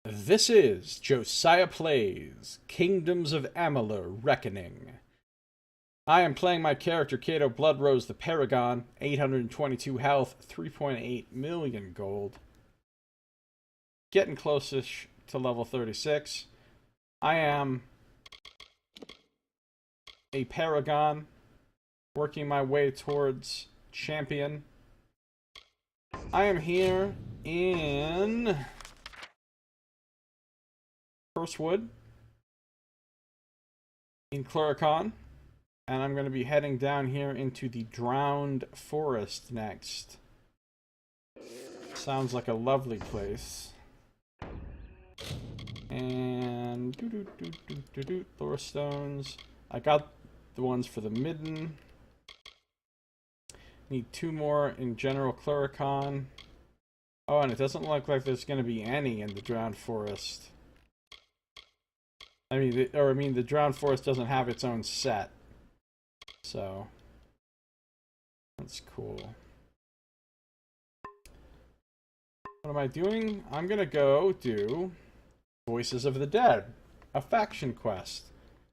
This is Josiah Plays Kingdoms of Amalur Reckoning. I am playing my character Cato Bloodrose the Paragon, 822 health, 3.8 million gold. Getting close-ish to level 36. I am a Paragon, working my way towards Champion. I am here in Firstwood in Cluricon, and I'm going to be heading down here into the Drowned Forest next. Sounds like a lovely place. And Thor stones. I got the ones for the midden. Need 2 more in General Cluricon. Oh, and it doesn't look like there's going to be any in the Drowned Forest. I mean, the Drowned Forest doesn't have its own set. So, that's cool. What am I doing? I'm gonna go do Voices of the Dead, a faction quest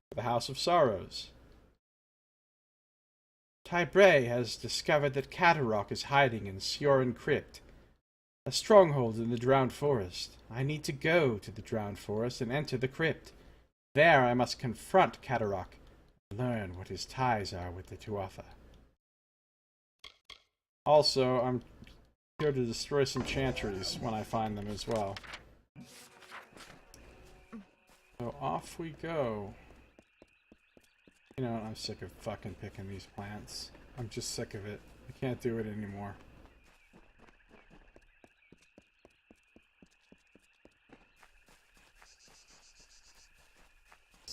for the House of Sorrows. Tybray has discovered that Katarok is hiding in Sioran Crypt, a stronghold in the Drowned Forest. I need to go to the Drowned Forest and enter the crypt. There I must confront Katarok and learn what his ties are with the Tuatha. Also, I'm here to destroy some chantries when I find them as well. So off we go. You know, I'm sick of fucking picking these plants. I'm just sick of it. I can't do it anymore.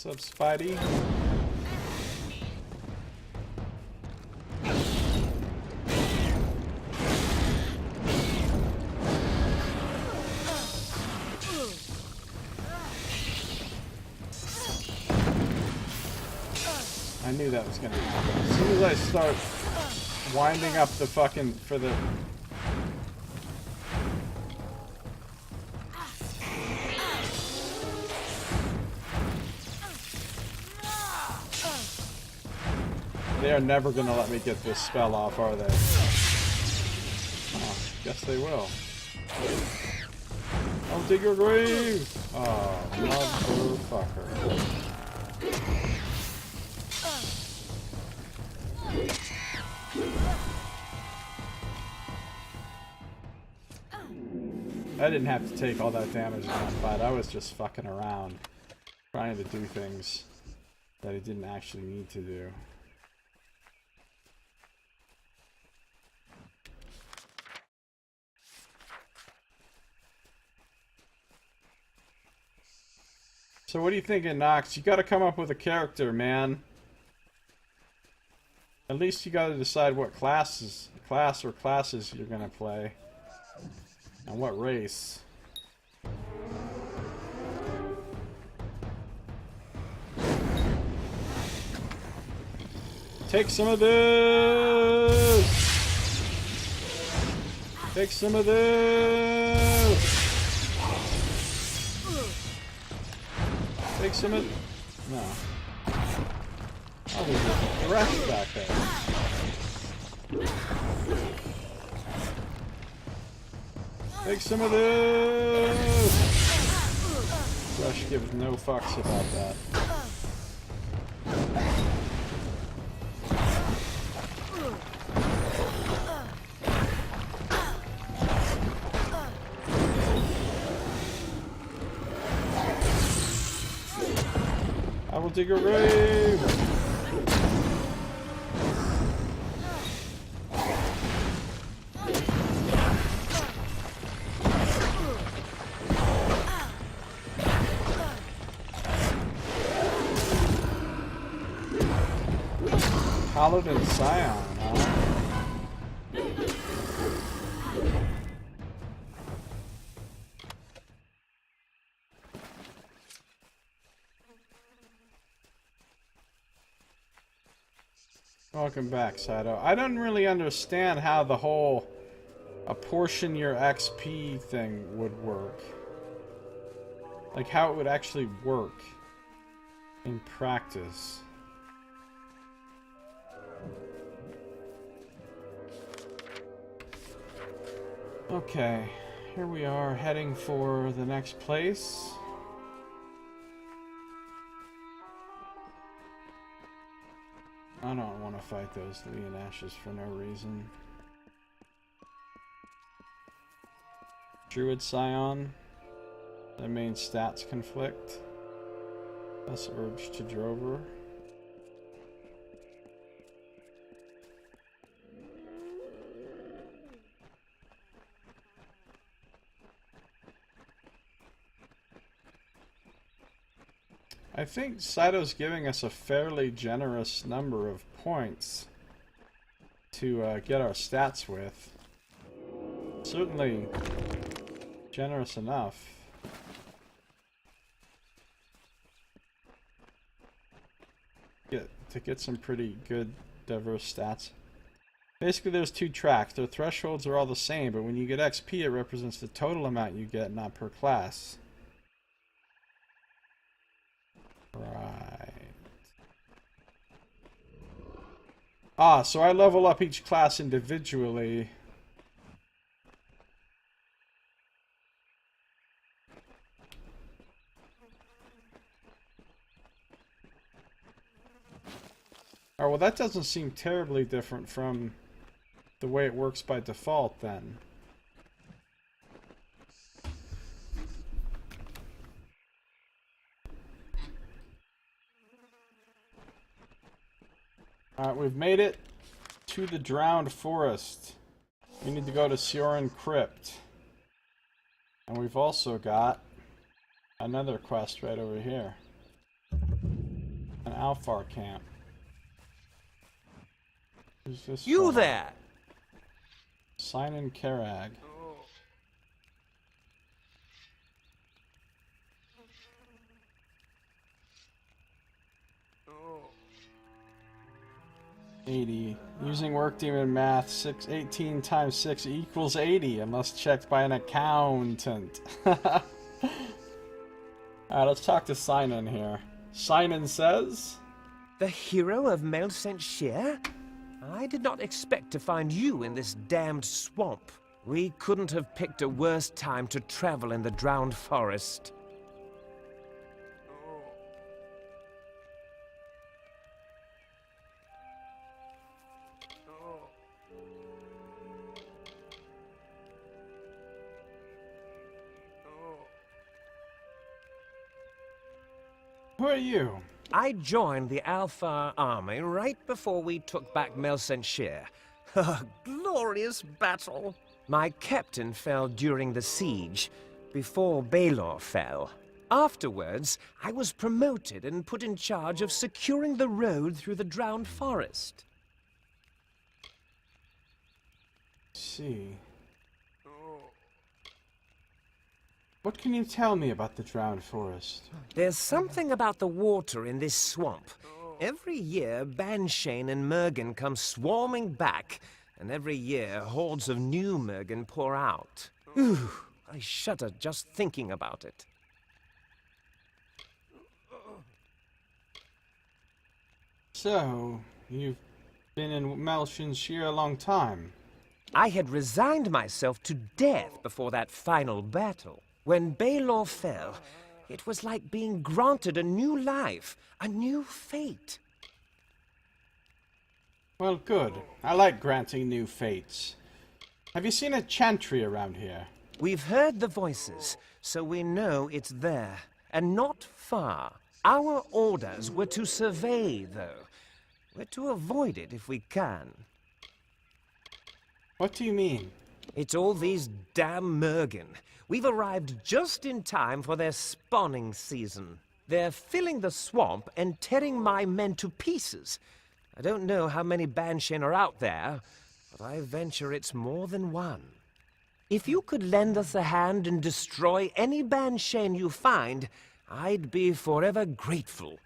What's up, Spidey? I knew that was gonna happen. As soon as I start winding up the fucking for the They are never gonna let me get this spell off, are they? Oh, guess they will. I'll dig your grave! Oh, motherfucker. I didn't have to take all that damage in that fight. I was just fucking around, trying to do things that I didn't actually need to do. So what are you thinking, Nox? You gotta come up with a character, man. At least you gotta decide what class or classes you're gonna play. And what race. Take some of this! Take some of this! Take some of... No. Oh, there's a thresh back there. Take some of this! Thresh gives no fucks about that. I will dig a grave! Paladin Scion, huh? Welcome back, Saito. I don't really understand how the whole apportion your XP thing would work. Like how it would actually work in practice. Okay, here we are heading for the next place. I don't want to fight those Leonashes for no reason. Druid Scion. Their main stats conflict. Less urge to Drover. I think Saito's giving us a fairly generous number of points to get our stats with. Certainly generous enough. To get some pretty good diverse stats. Basically there's two tracks. Their thresholds are all the same, but when you get XP it represents the total amount you get, not per class. Right. Ah, so I level up each class individually. Oh, well, that doesn't seem terribly different from the way it works by default, then. Alright, we've made it to the Drowned Forest. We need to go to Sioran Crypt. And we've also got another quest right over here. An Alfar camp. Who's this You fellow? there! Sinan Karag. 80. Using work demon math, 18 times 6 equals 80, unless checked by an accountant. Alright, let's talk to Sinan here. Sinan says... The hero of Mel St. Sheer? I did not expect to find you in this damned swamp. We couldn't have picked a worse time to travel in the Drowned Forest. Who are you? I joined the Alfar army right before we took back Mel St. Sheer. A glorious battle! My captain fell during the siege, before Baelor fell. Afterwards, I was promoted and put in charge of securing the road through the Drowned Forest. See. What can you tell me about the Drowned Forest? There's something about the water in this swamp. Every year, Banshane and Mergen come swarming back, and every year, hordes of new Mergen pour out. Ooh, I shudder just thinking about it. So, you've been in Mel St. Sheer a long time. I had resigned myself to death before that final battle. When Baelor fell, it was like being granted a new life, a new fate. Well, good. I like granting new fates. Have you seen a chantry around here? We've heard the voices, so we know it's there, and not far. Our orders were to survey, though. We're to avoid it if we can. What do you mean? It's all these damn Mergen. We've arrived just in time for their spawning season. They're filling the swamp and tearing my men to pieces. I don't know how many Banshane are out there, but I venture it's more than one. If you could lend us a hand and destroy any Banshane you find, I'd be forever grateful.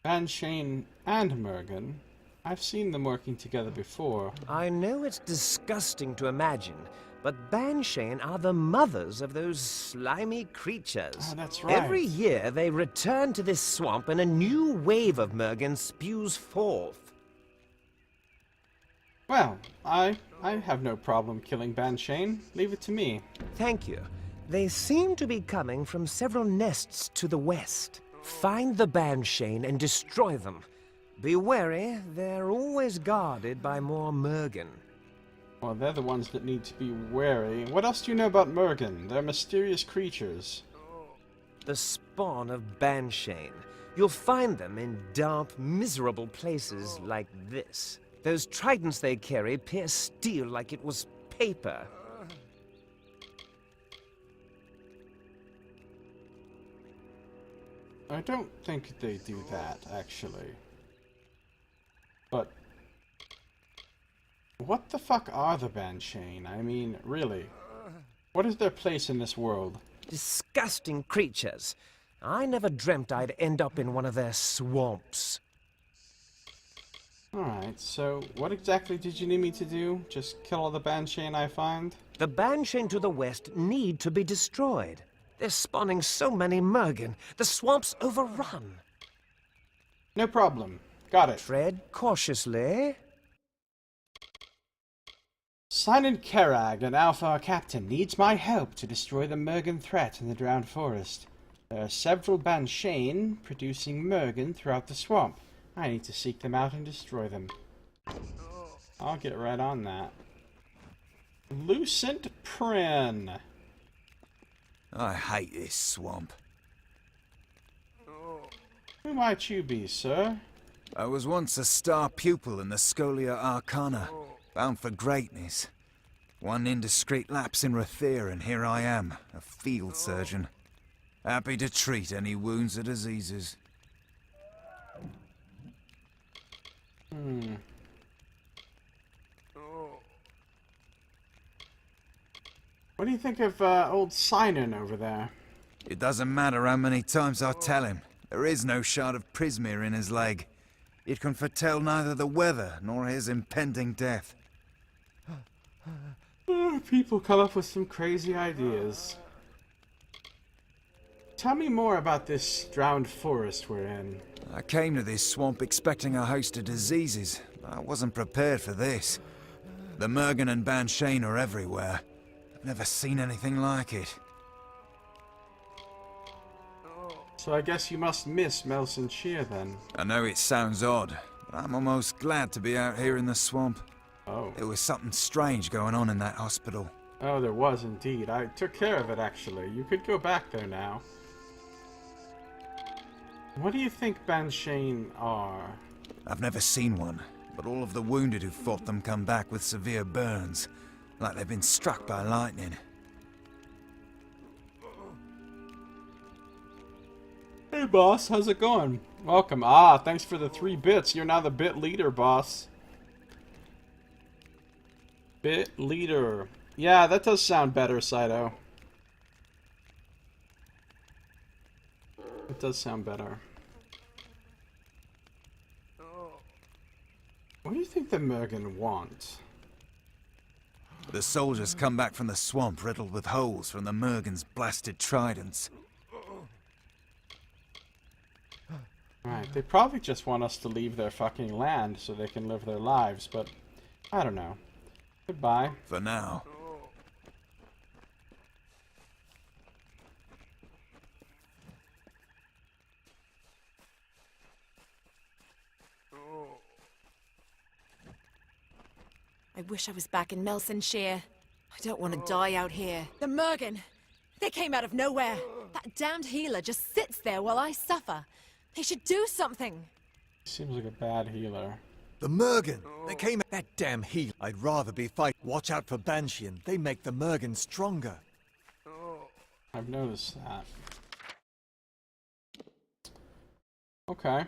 Banshane and Mergen. I've seen them working together before. I know it's disgusting to imagine, But Banshane are the mothers of those slimy creatures. Oh, that's right. Every year they return to this swamp and a new wave of Mergen spews forth. Well, I have no problem killing Banshane. Leave it to me. Thank you. They seem to be coming from several nests to the west. Find the Banshane and destroy them. Be wary, they're always guarded by more Mergen. Well, they're the ones that need to be wary. What else do you know about Mergen? They're mysterious creatures. The spawn of Banshane. You'll find them in damp, miserable places like this. Those tridents they carry pierce steel like it was paper. I don't think they do that, actually. But what the fuck are the Banshane? I mean, really. What is their place in this world? Disgusting creatures. I never dreamt I'd end up in one of their swamps. Alright, so what exactly did you need me to do? Just kill all the Banshane I find? The Banshane to the west need to be destroyed. They're spawning so many Mergen. The swamp's overrun. No problem. Got it. Tread cautiously. Sinan Kerag, an Alpha captain, needs my help to destroy the Mergen threat in the Drowned Forest. There are several Banshane producing Mergen throughout the swamp. I need to seek them out and destroy them. I'll get right on that. Lucent Prin. I hate this swamp. Who might you be, sir? I was once a star pupil in the Scholia Arcana, bound for greatness. One indiscreet lapse in Rathir, and here I am, a field surgeon. Happy to treat any wounds or diseases. What do you think of old Sinan over there? It doesn't matter how many times I tell him. There is no shard of Prismir in his leg. It can foretell neither the weather nor his impending death. People come up with some crazy ideas. Tell me more about this drowned forest we're in. I came to this swamp expecting a host of diseases. I wasn't prepared for this. The Mergen and Banshane are everywhere. I've never seen anything like it. So I guess you must miss Melson Shear then. I know it sounds odd, but I'm almost glad to be out here in the swamp. Oh. There was something strange going on in that hospital. Oh, there was indeed. I took care of it, actually. You could go back there now. What do you think Banshane are? I've never seen one, but all of the wounded who fought them come back with severe burns, like they've been struck by lightning. Hey boss, how's it going? Welcome. Ah, thanks for the 3 bits. You're now the bit leader, boss. Bit leader. Yeah, that does sound better, Saito. It does sound better. What do you think the Mergen want? The soldiers come back from the swamp riddled with holes from the Mergen's blasted tridents. Right, they probably just want us to leave their fucking land so they can live their lives, but I don't know. Goodbye. For now. I wish I was back in Melson Shear. I don't want to die out here. The Mergen! They came out of nowhere! That damned healer just sits there while I suffer. They should do something! Seems like a bad healer. The Mergen! They came at that damn heal. I'd rather be fight. Watch out for Banshean. They make the Mergen stronger. I've noticed that. Okay.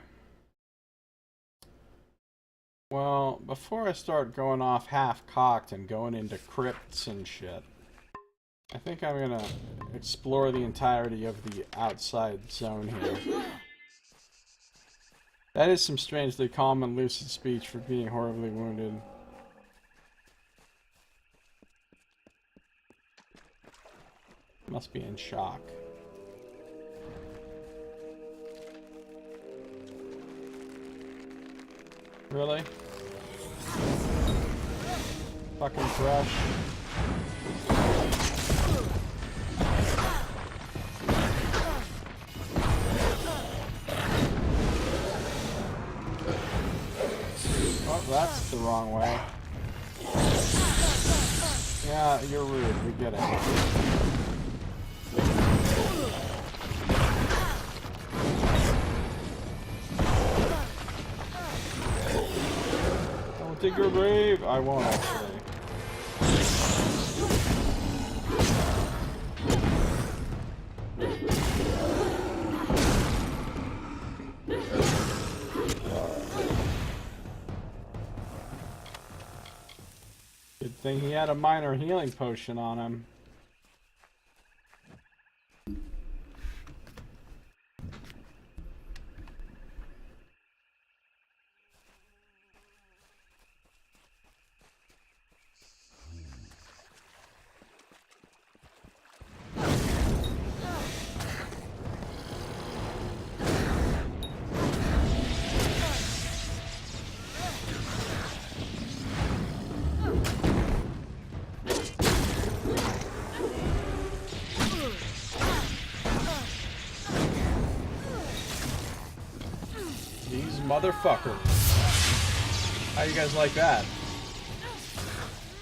Well, before I start going off half-cocked and going into crypts and shit, I think I'm gonna explore the entirety of the outside zone here. That is some strangely calm and lucid speech for being horribly wounded. Must be in shock. Really? Fucking thrush. Oh, that's the wrong way. Yeah, you're rude. We get it. Don't dig your grave. I won't actually. Good thing he had a minor healing potion on him. Motherfucker. How you guys like that?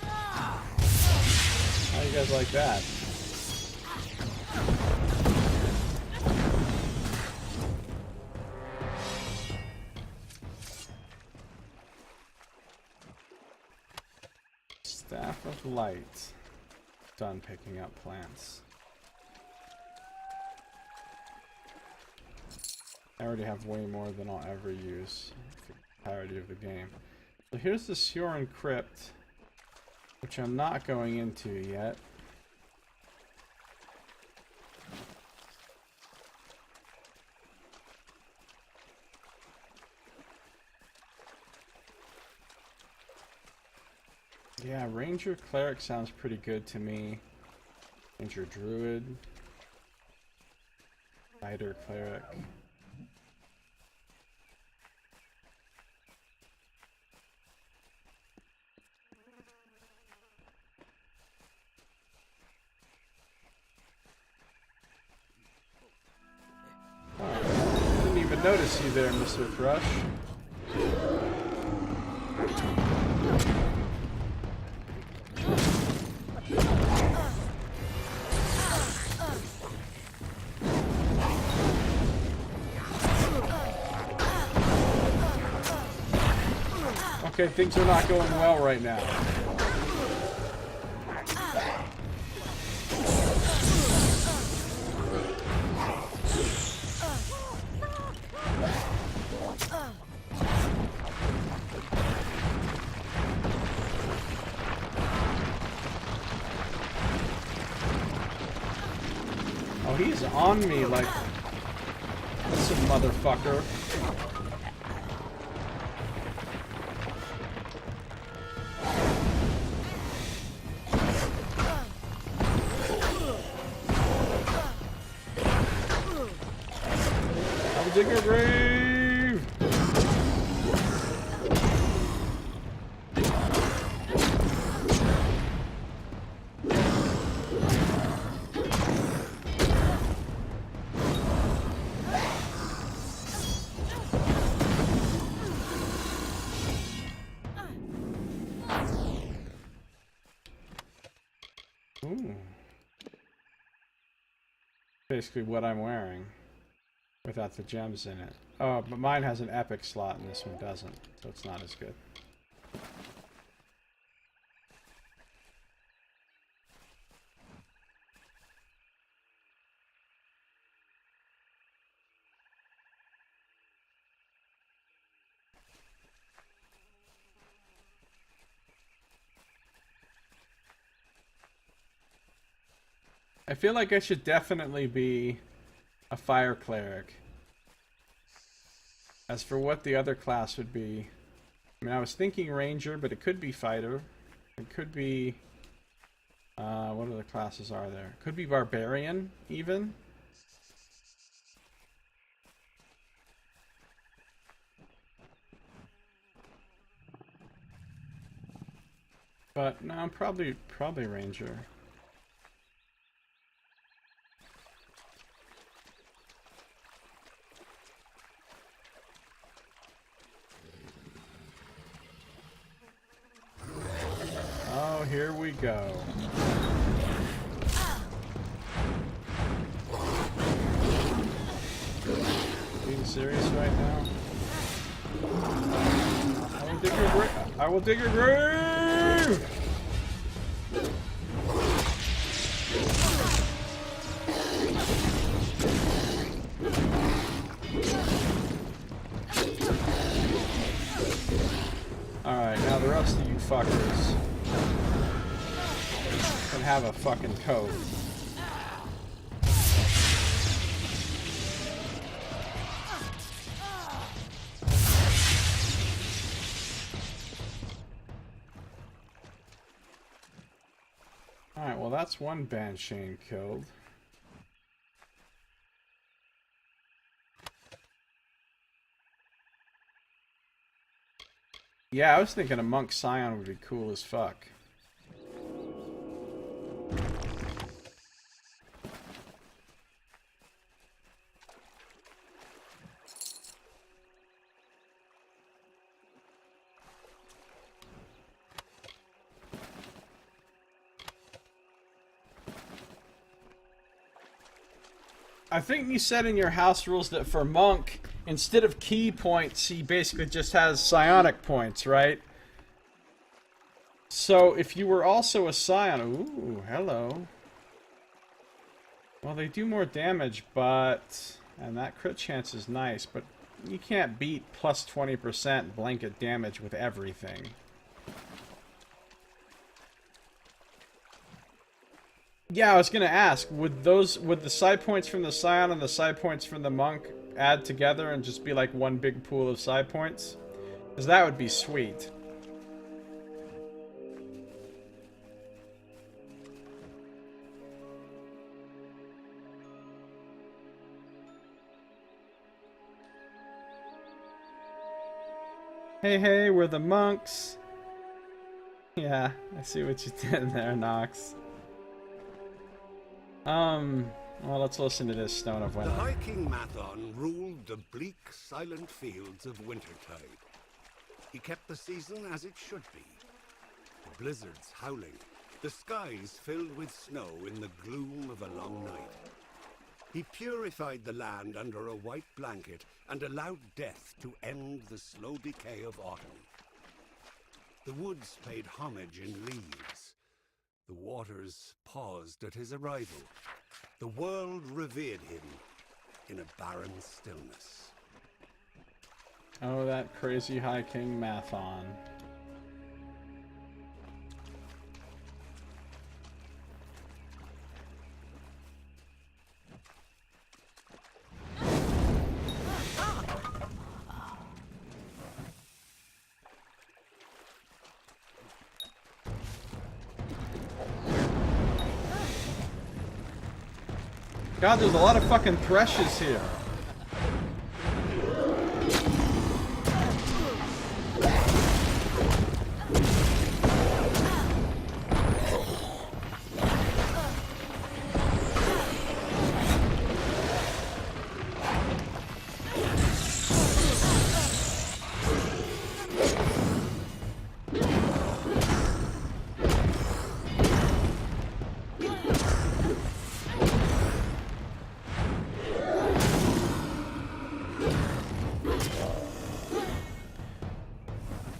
How you guys like that? Staff of Light. Done picking up plants. I already have way more than I'll ever use for the entirety of the game. So here's the Surin Crypt, which I'm not going into yet. Yeah, Ranger Cleric sounds pretty good to me. Ranger Druid. Fighter Cleric. Notice you there, Mr. Thrush. Okay, things are not going well right now. He's on me like this motherfucker. I'll dig your grave. Ooh. Basically what I'm wearing without the gems in it. Oh, but mine has an epic slot and this one doesn't, so it's not as good. I feel like I should definitely be a fire cleric. As for what the other class would be, I mean, I was thinking ranger, but it could be fighter. It could be What other classes are there? Could be barbarian, even. But no, probably ranger. Oh, here we go. Being serious right now? I will dig your grave! I will dig your grave! Alright, now the rest of you fuckers can have a fucking coat. Alright, well that's one Banshane killed. Yeah, I was thinking a Monk Scion would be cool as fuck. I think you said in your house rules that for Monk, instead of key points, he basically just has psionic points, right? So if you were also a Scion... Ooh, hello. Well, they do more damage, but... And that crit chance is nice, but you can't beat plus 20% blanket damage with everything. Yeah, I was gonna ask, would the psi points from the Scion and the psi points from the Monk add together and just be like one big pool of psi points? Because that would be sweet. Hey, we're the monks. Yeah, I see what you did there, Nox. Well, let's listen to this Stone of Winter. The High King Mathon ruled the bleak, silent fields of Wintertide. He kept the season as it should be. The blizzards howling, the skies filled with snow in the gloom of a long night. He purified the land under a white blanket and allowed death to end the slow decay of autumn. The woods paid homage in leaves. The waters paused at his arrival. The world revered him in a barren stillness. Oh, that crazy High King Mathon. God, there's a lot of fucking threshes here.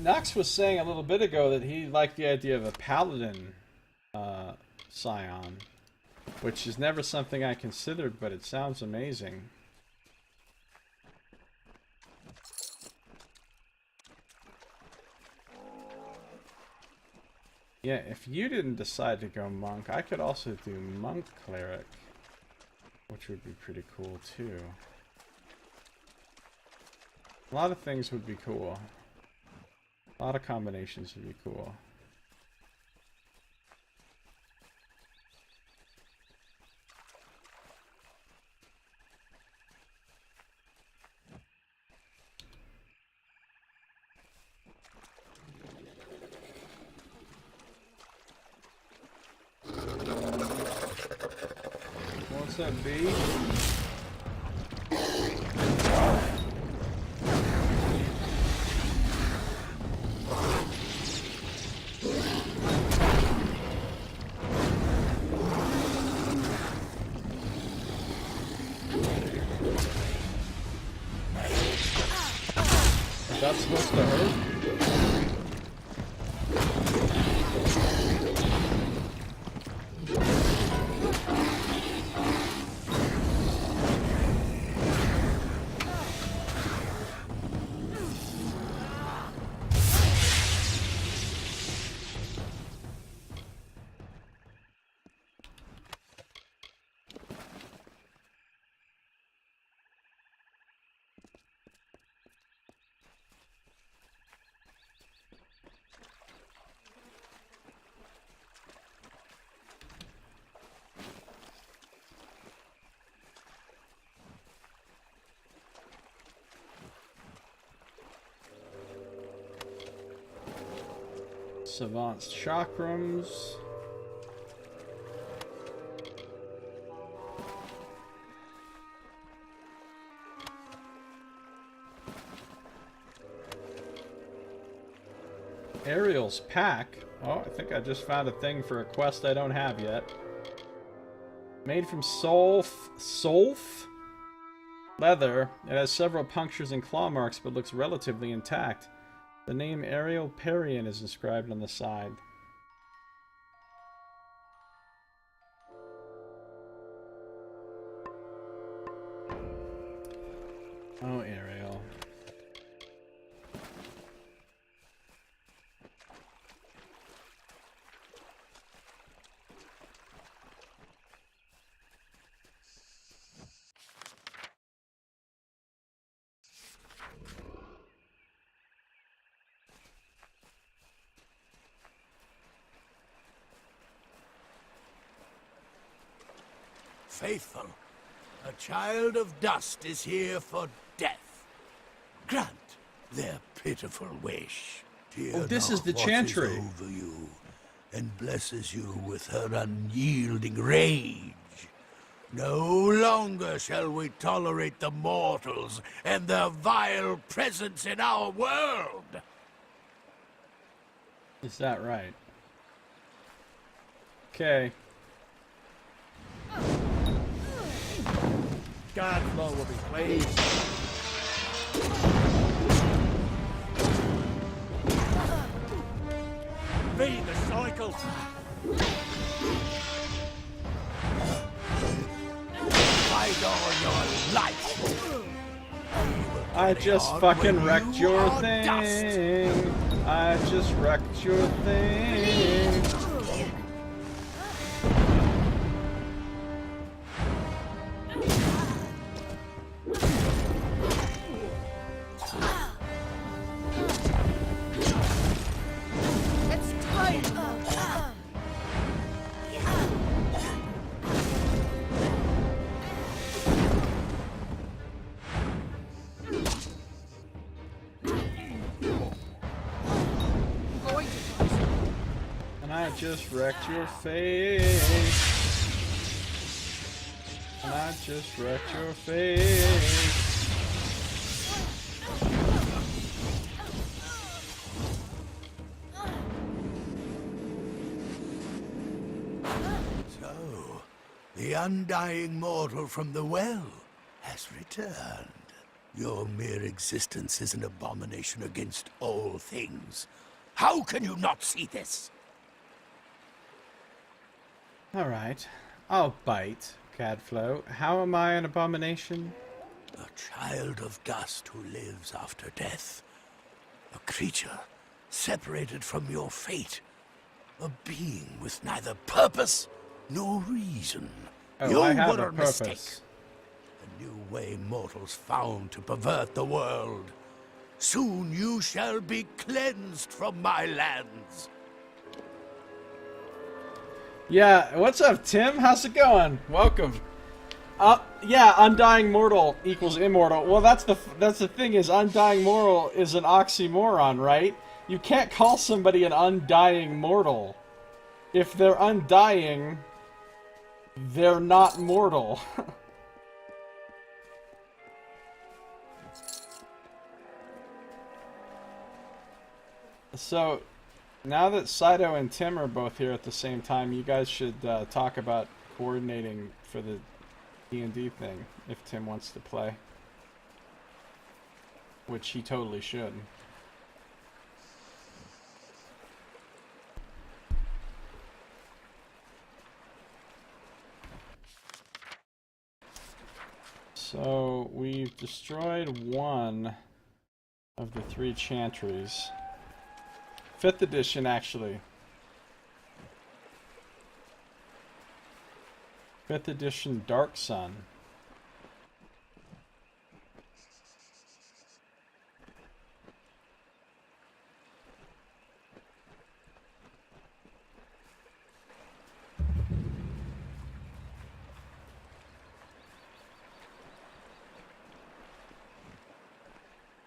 Nox was saying a little bit ago that he liked the idea of a paladin scion, which is never something I considered, but it sounds amazing. Yeah, if you didn't decide to go monk, I could also do monk cleric, which would be pretty cool too. A lot of things would be cool. A lot of combinations would be cool. What's up, B? Is that supposed to hurt? Savant's chakrams. Ariel's pack. Oh, I think I just found a thing for a quest I don't have yet. Made from sulf leather. It has several punctures and claw marks, but looks relatively intact. The name Ariel Parian is inscribed on the side. Oh, Ariel. Faithful, a child of dust is here for death. Grant their pitiful wish. Fear Oh, this is not the what chantry. over you, and blesses you with her unyielding rage. No longer shall we tolerate the mortals and their vile presence in our world. Is that right? Okay. Godflow will be pleased. Feed the cycle. Fight all your life. I just on fucking when wrecked you your are thing. dust. I just wrecked your thing. It's time. And I just wrecked your face. And I just wrecked your face. So, the undying mortal from the well has returned. Your mere existence is an abomination against all things. How can you not see this? Alright. I'll bite, Cadflow. How am I an abomination? A child of dust who lives after death. A creature separated from your fate. A being with neither purpose nor reason. Oh, You I have were a mistake. purpose. A new way mortals found to pervert the world. Soon you shall be cleansed from my lands. Yeah, what's up, Tim? How's it going? Welcome. Yeah, undying mortal equals immortal. Well, that's the thing is, undying mortal is an oxymoron, right? You can't call somebody an undying mortal. If they're undying, They're not mortal. So, now that Saito and Tim are both here at the same time, you guys should talk about coordinating for the D&D thing, if Tim wants to play. Which he totally should. So, we've destroyed one of the 3 chantries. 5th edition, actually. 5th edition Dark Sun.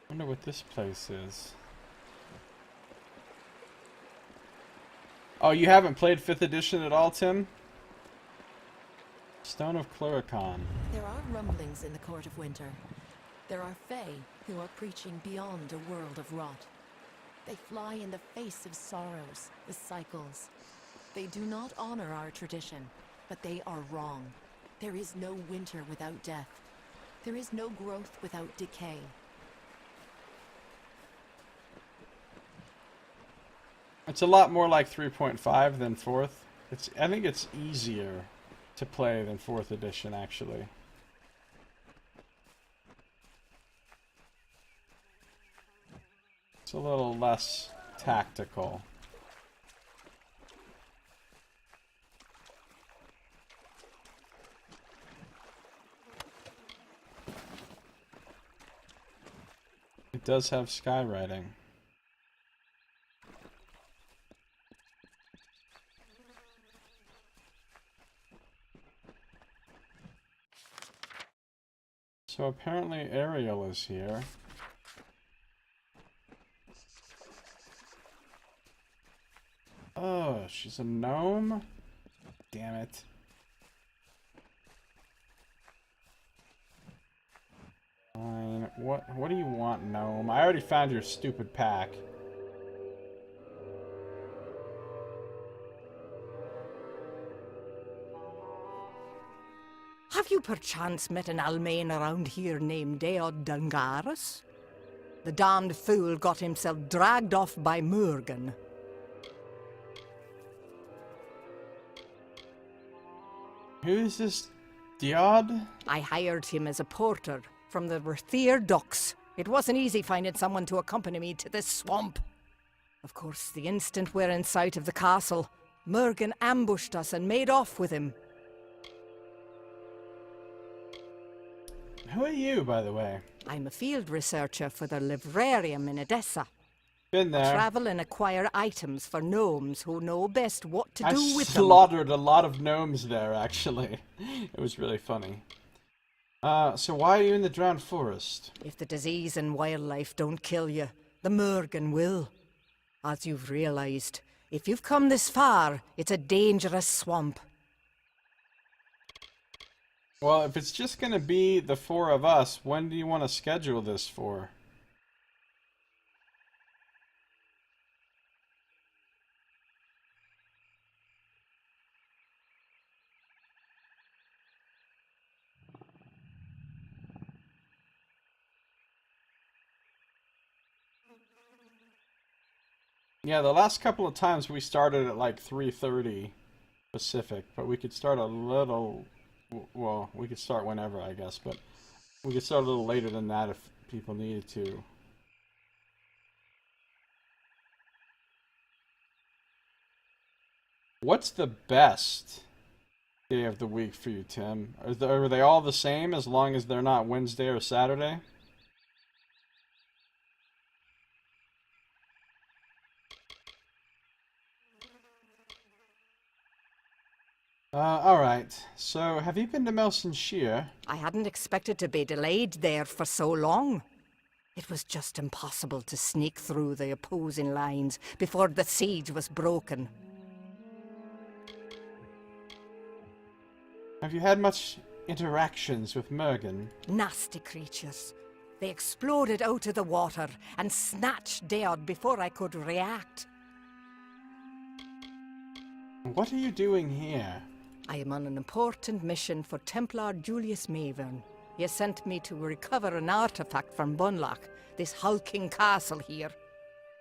Wonder what this place is. Oh, you haven't played 5th edition at all, Tim? Stone of Cluricon. There are rumblings in the Court of Winter. There are Fae who are preaching beyond a world of rot. They fly in the face of sorrows, the cycles. They do not honor our tradition, but they are wrong. There is no winter without death. There is no growth without decay. It's a lot more like 3.5 than 4th. I think it's easier to play than 4th edition, actually. It's a little less tactical. It does have skywriting. So apparently Ariel is here. Oh, she's a gnome? Damn it. Fine. What do you want, gnome? I already found your stupid pack. Have you perchance met an Almain around here named Deod Dungaris? The damned fool got himself dragged off by Murgan. Who is this Diod? I hired him as a porter from the Ruthier docks. It wasn't easy finding someone to accompany me to this swamp. Of course, the instant we're in sight of the castle, Murgan ambushed us and made off with him. Who are you, by the way? I'm a field researcher for the Livrarium in Edessa. Been there. Travel and acquire items for gnomes who know best what to do with them. I slaughtered a lot of gnomes there, actually. It was really funny. So why are you in the Drowned Forest? If the disease and wildlife don't kill you, the Murgan will. As you've realized, if you've come this far, it's a dangerous swamp. Well, if it's just gonna be the 4 of us, when do you want to schedule this for? Yeah, the last couple of times we started at like 3:30 Pacific, but we could start a little... Well, we could start whenever, I guess, but we could start a little later than that if people needed to. What's the best day of the week for you, Tim? Are they all the same as long as they're not Wednesday or Saturday? Alright. So, have you been to Melson Shear? I hadn't expected to be delayed there for so long. It was just impossible to sneak through the opposing lines before the siege was broken. Have you had much interactions with Mergen? Nasty creatures. They exploded out of the water and snatched Deod before I could react. What are you doing here? I am on an important mission for Templar Julius Mavern. He has sent me to recover an artifact from Bunlock, this hulking castle here.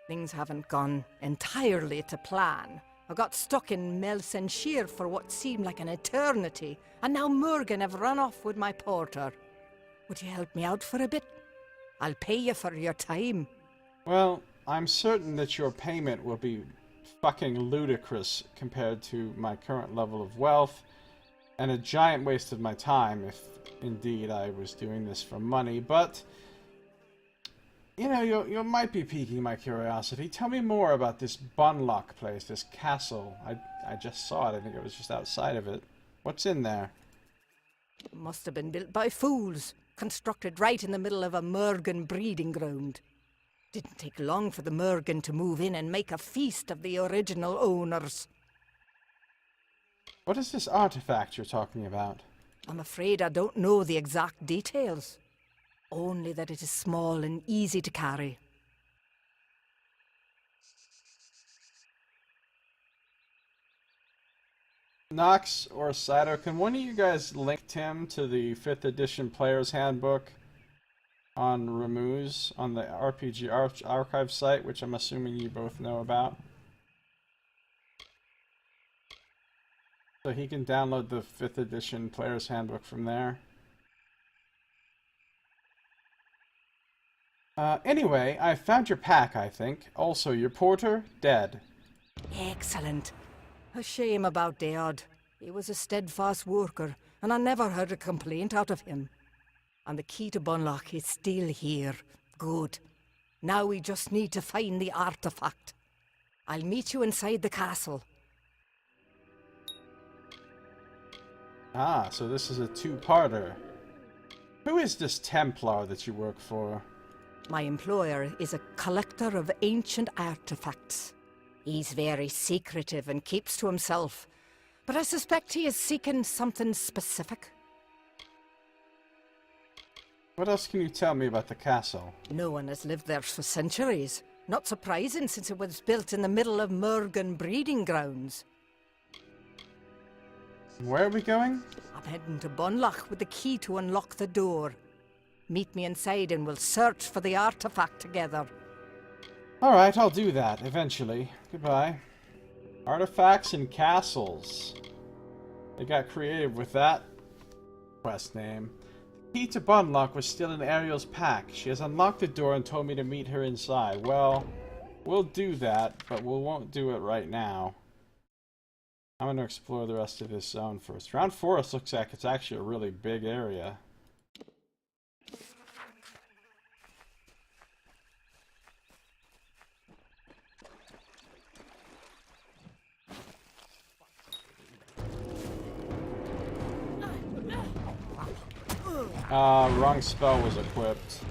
Things haven't gone entirely to plan. I got stuck in Melsenshire for what seemed like an eternity, and now Mergen have run off with my porter. Would you help me out for a bit? I'll pay you for your time. Well, I'm certain that your payment will be fucking ludicrous compared to my current level of wealth, and a giant waste of my time if indeed I was doing this for money, but you know, you might be piquing my curiosity. Tell me more about this Bunlock place, this castle. I just saw it. I think it was just outside of it. What's in there? Must have been built by fools, constructed right in the middle of a Mergen breeding ground. Didn't take long for the Mergen to move in and make a feast of the original owners. What is this artifact you're talking about? I'm afraid I don't know the exact details. Only that it is small and easy to carry. Nox or Sato, can one of you guys link Tim to the 5th edition Player's Handbook on Remuz on the RPG Archive site, which I'm assuming you both know about? So he can download the 5th edition Player's Handbook from there. Anyway, I found your pack, I think. Also, your porter, dead. Excellent. A shame about Deod. He was a steadfast worker, and I never heard a complaint out of him. And the key to Bunlock is still here. Good. Now we just need to find the artifact. I'll meet you inside the castle. Ah, so this is a two-parter. Who is this Templar that you work for? My employer is a collector of ancient artifacts. He's very secretive and keeps to himself, but I suspect he is seeking something specific. What else can you tell me about the castle? No one has lived there for centuries. Not surprising, since it was built in the middle of Mergen breeding grounds. Where are we going? I'm heading to Bunlock with the key to unlock the door. Meet me inside and we'll search for the artifact together. Alright, I'll do that, eventually. Goodbye. Artifacts and castles. They got creative with that quest name. The key to Bunlock was still in Ariel's pack. She has unlocked the door and told me to meet her inside. Well, we'll do that, but we won't do it right now. I'm going to explore the rest of this zone first. Round Forest looks like it's actually a really big area. Wrong spell was equipped.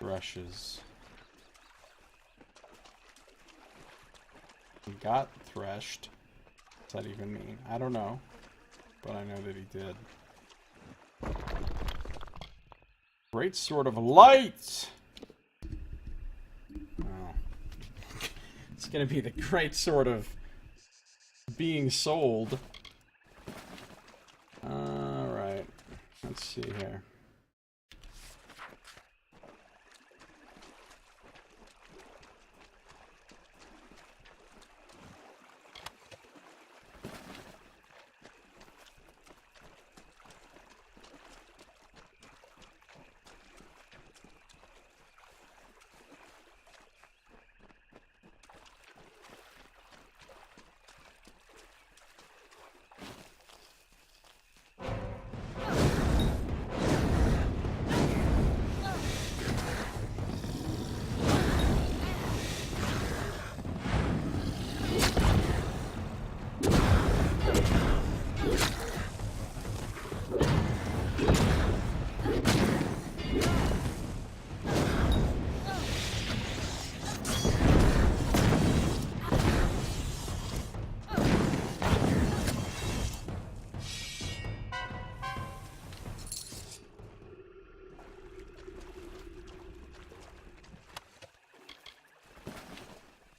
Rushes. He got threshed. What's that even mean? I don't know. But I know that he did. Great Sword of Light! Oh. It's gonna be the Great Sword of being sold. Alright. Let's see here.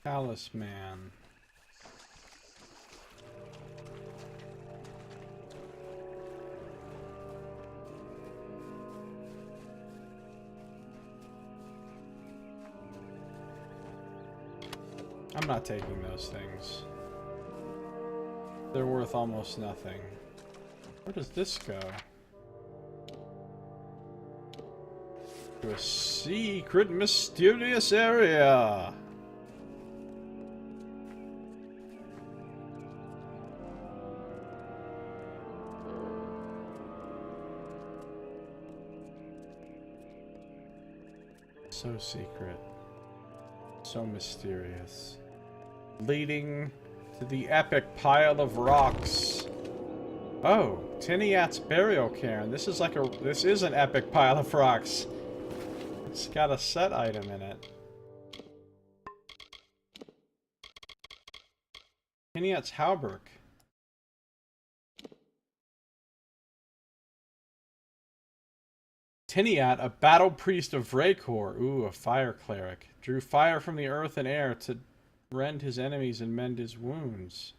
Talisman. I'm not taking those things. They're worth almost nothing. Where does this go? To a secret, mysterious area. So secret. So mysterious. Leading to the epic pile of rocks. Oh, Tiniat's burial cairn. This is an epic pile of rocks. It's got a set item in it. Tiniat's hauberk. Tiniat, a battle priest of Vrakor. Ooh, a fire cleric. Drew fire from the earth and air to rend his enemies and mend his wounds.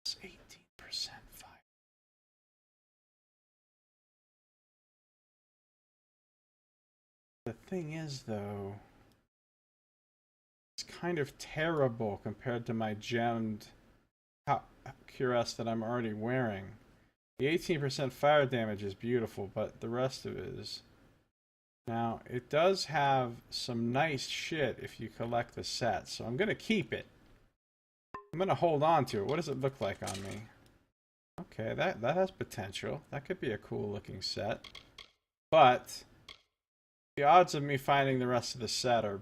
It's 18% fire. The thing is, though, it's kind of terrible compared to my gemmed cuirass that I'm already wearing. The 18% fire damage is beautiful, but the rest of it is... Now, it does have some nice shit if you collect the set, so I'm going to keep it. I'm going to hold on to it. What does it look like on me? Okay, that has potential. That could be a cool looking set. But the odds of me finding the rest of the set are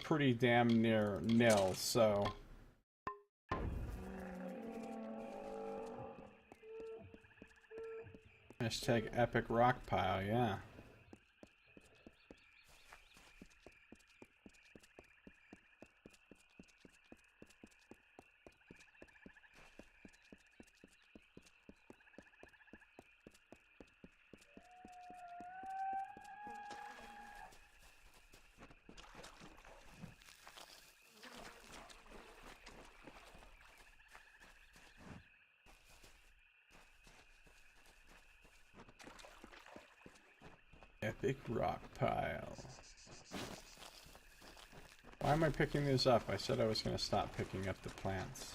pretty damn near nil, so... Hashtag epic rock pile, yeah. Epic rock pile. Why am I picking these up? I said I was going to stop picking up the plants.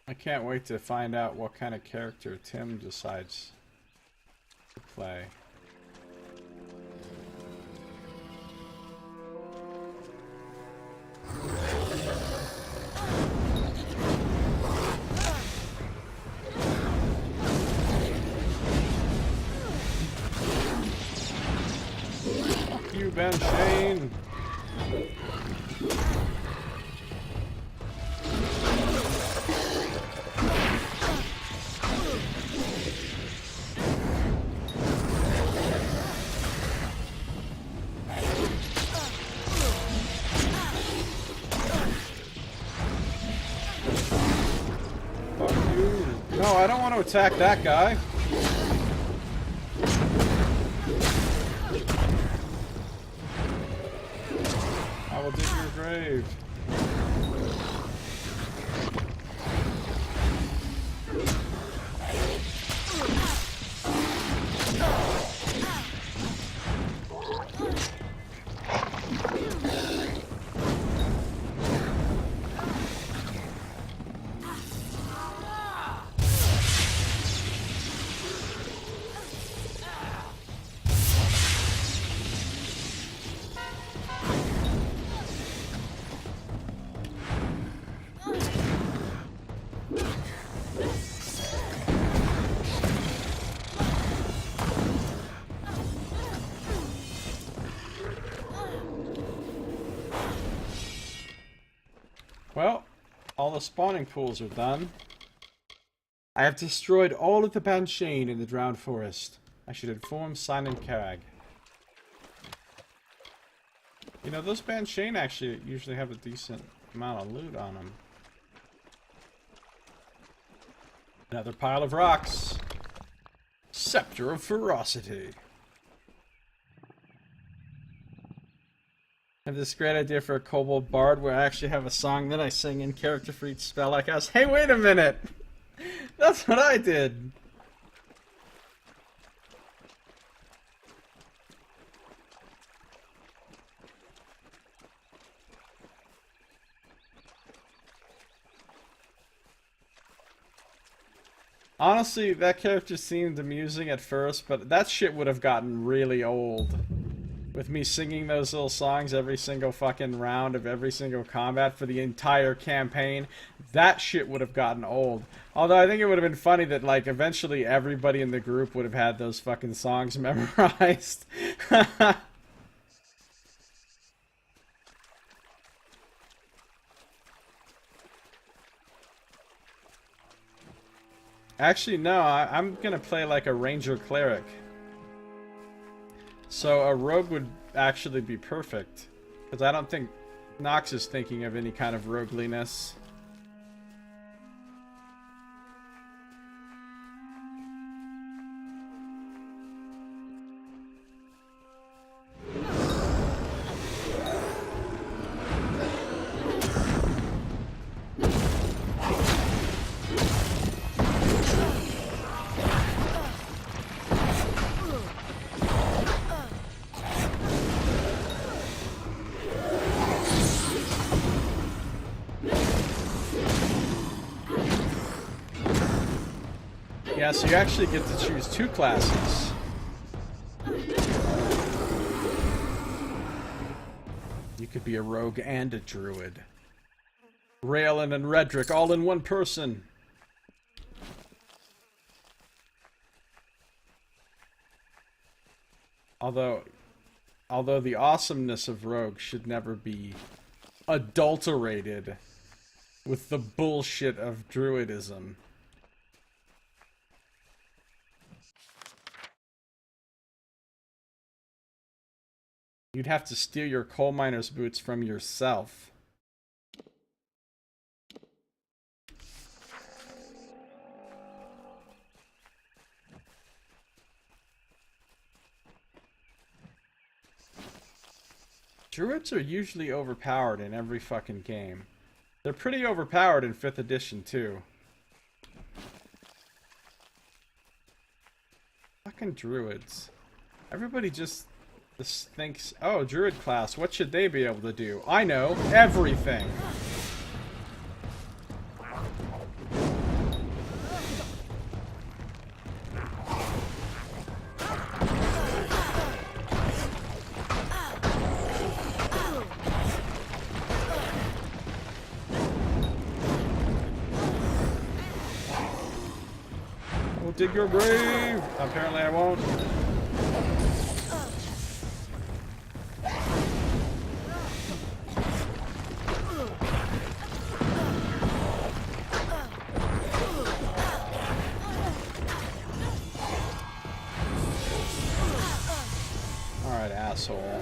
I can't wait to find out what kind of character Tim decides to play. Fuck you, Ben Shane! No, I don't want to attack that guy. I will dig your grave. Well, all the spawning pools are done. I have destroyed all of the Banshane in the Drowned Forest. I should inform Simon Carag. You know, those Banshane actually usually have a decent amount of loot on them. Another pile of rocks. Scepter of Ferocity. I have this great idea for a kobold bard where I actually have a song that I sing in character for each spell I cast. Hey, wait a minute! That's what I did! Honestly, that character seemed amusing at first, but that shit would have gotten really old. With me singing those little songs every single fucking round of every single combat for the entire campaign, that shit would have gotten old. Although I think it would have been funny that, like, eventually everybody in the group would have had those fucking songs memorized. Actually, no, I'm gonna play like a ranger cleric. So a rogue would actually be perfect. Because I don't think Nox is thinking of any kind of rogueliness. Yeah, so you actually get to choose two classes. You could be a rogue and a druid. Raylan and Redrick all in one person. Although the awesomeness of rogue should never be adulterated with the bullshit of druidism. You'd have to steal your coal miner's boots from yourself. Druids are usually overpowered in every fucking game. They're pretty overpowered in 5th edition too. Fucking druids. Everybody just thinks, oh, druid class, what should they be able to do? I know, everything! I'll dig your grave! Apparently I won't. Asshole.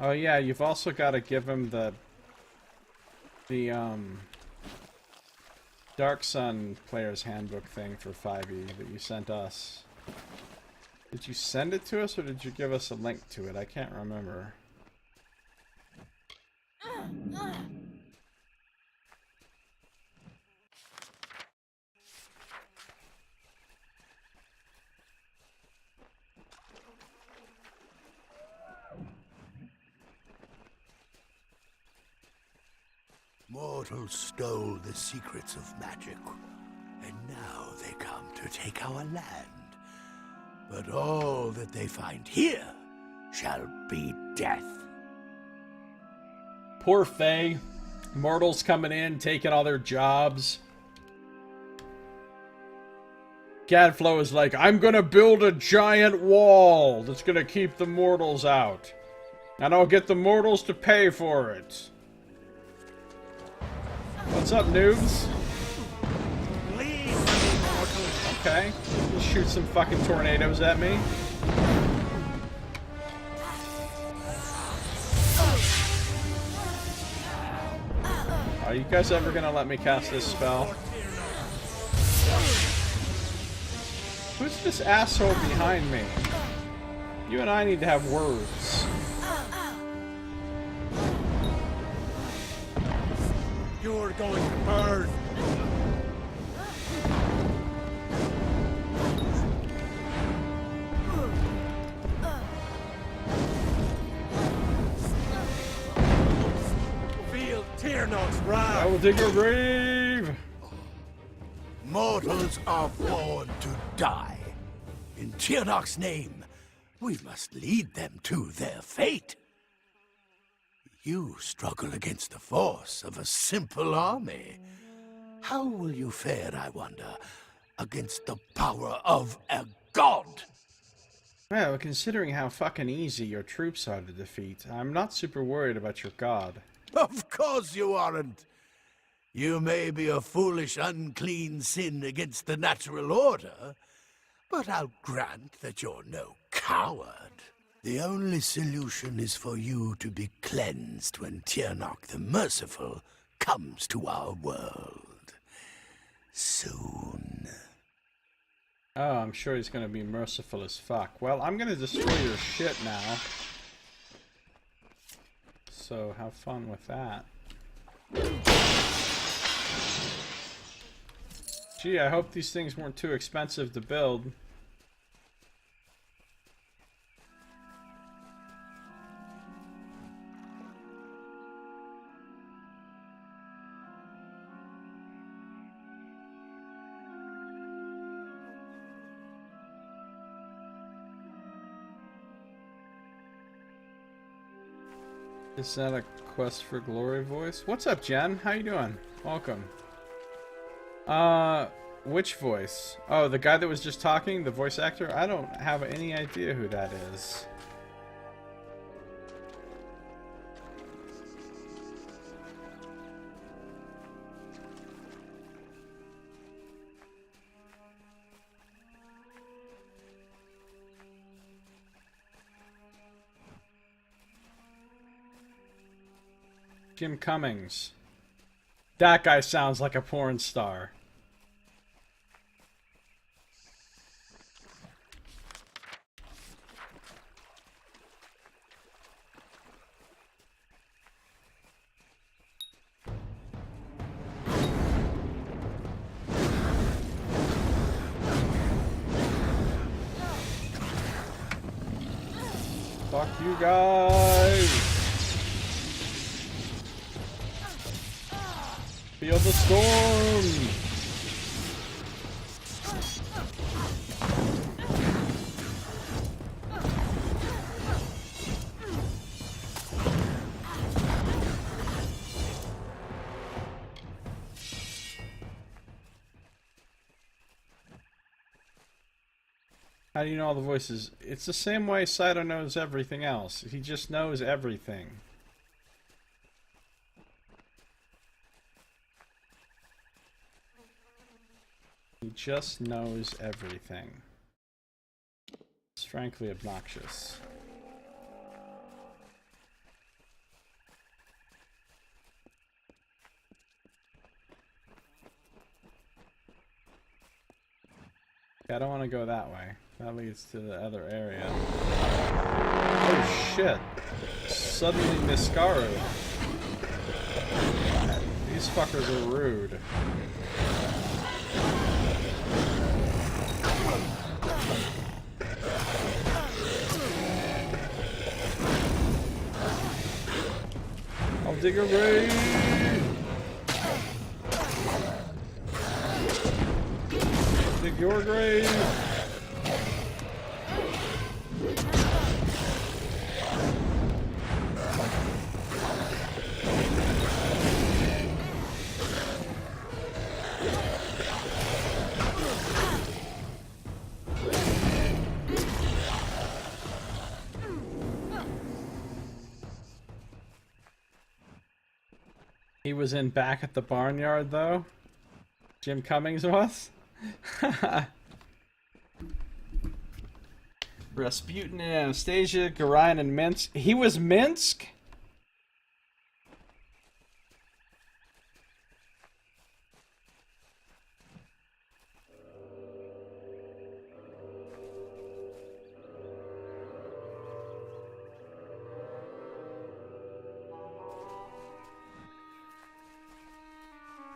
Oh yeah, you've also got to give him the Dark Sun Player's Handbook thing for 5e that you sent us. Did you send it to us or did you give us a link to it? I can't remember. Mortals stole the secrets of magic, and now they come to take our land. But all that they find here shall be death. Poor Faye. Mortals coming in, taking all their jobs. Gadflow is like, I'm gonna build a giant wall that's gonna keep the mortals out. And I'll get the mortals to pay for it. What's up, noobs? Okay. Shoot some fucking tornadoes at me. Are you guys ever gonna let me cast this spell? Who's this asshole behind me? You and I need to have words. You're going to burn. Feel Tyrnog's wrath. I will dig your grave. Mortals are born to die. In Tyrnog's name, we must lead them to their fate. You struggle against the force of a simple army. How will you fare, I wonder, against the power of a god? Well, considering how fucking easy your troops are to defeat, I'm not super worried about your god. Of course you aren't. You may be a foolish, unclean sin against the natural order, but I'll grant that you're no coward. The only solution is for you to be cleansed when Tyrnog the Merciful comes to our world. Soon. Oh, I'm sure he's gonna be merciful as fuck. Well, I'm gonna destroy your shit now. So, have fun with that. Gee, I hope these things weren't too expensive to build. Is that a Quest for Glory voice? What's up, Jen? How you doing? Welcome. Which voice? Oh, the guy that was just talking? The voice actor? I don't have any idea who that is. Jim Cummings. That guy sounds like a porn star. Fuck you guys! Feel the storm! How do you know all the voices? It's the same way Saito knows everything else. He just knows everything. He just knows everything. It's frankly obnoxious. I don't want to go that way. That leads to the other area. Oh shit! Suddenly Niskaru. These fuckers are rude. I'll dig a grave! Dig your grave! He was in back at the barnyard, though? Jim Cummings was? Rasputin and Anastasia, Garayan and Minsk. He was Minsk?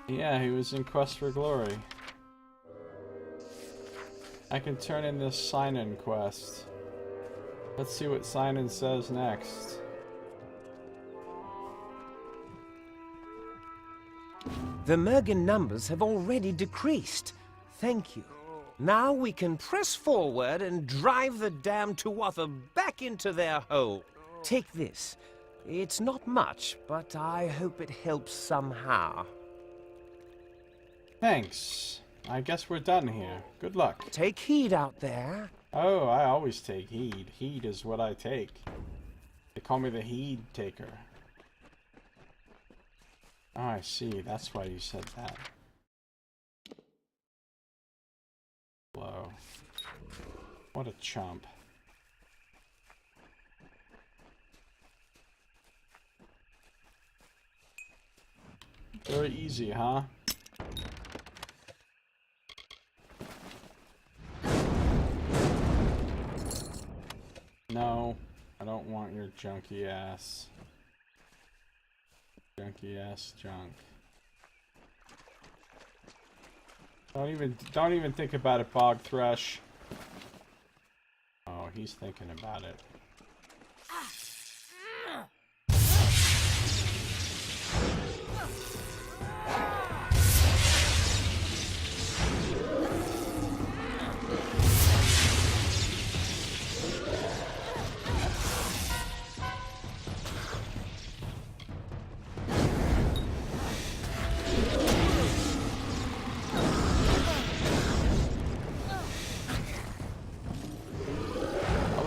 Yeah, he was in Quest for Glory. I can turn in this sign-in quest. Let's see what sign-in says next. The Mergen numbers have already decreased. Thank you. Now we can press forward and drive the damned Tuatha back into their hole. Take this. It's not much, but I hope it helps somehow. Thanks. I guess we're done here. Good luck. Take heed out there. Oh, I always take heed. Heed is what I take. They call me the heed taker. Oh, I see. That's why you said that. Whoa. What a chump. Very easy, huh? No, I don't want your junky ass. Junky ass junk. Don't even think about it, Bog Thresh. Oh, he's thinking about it.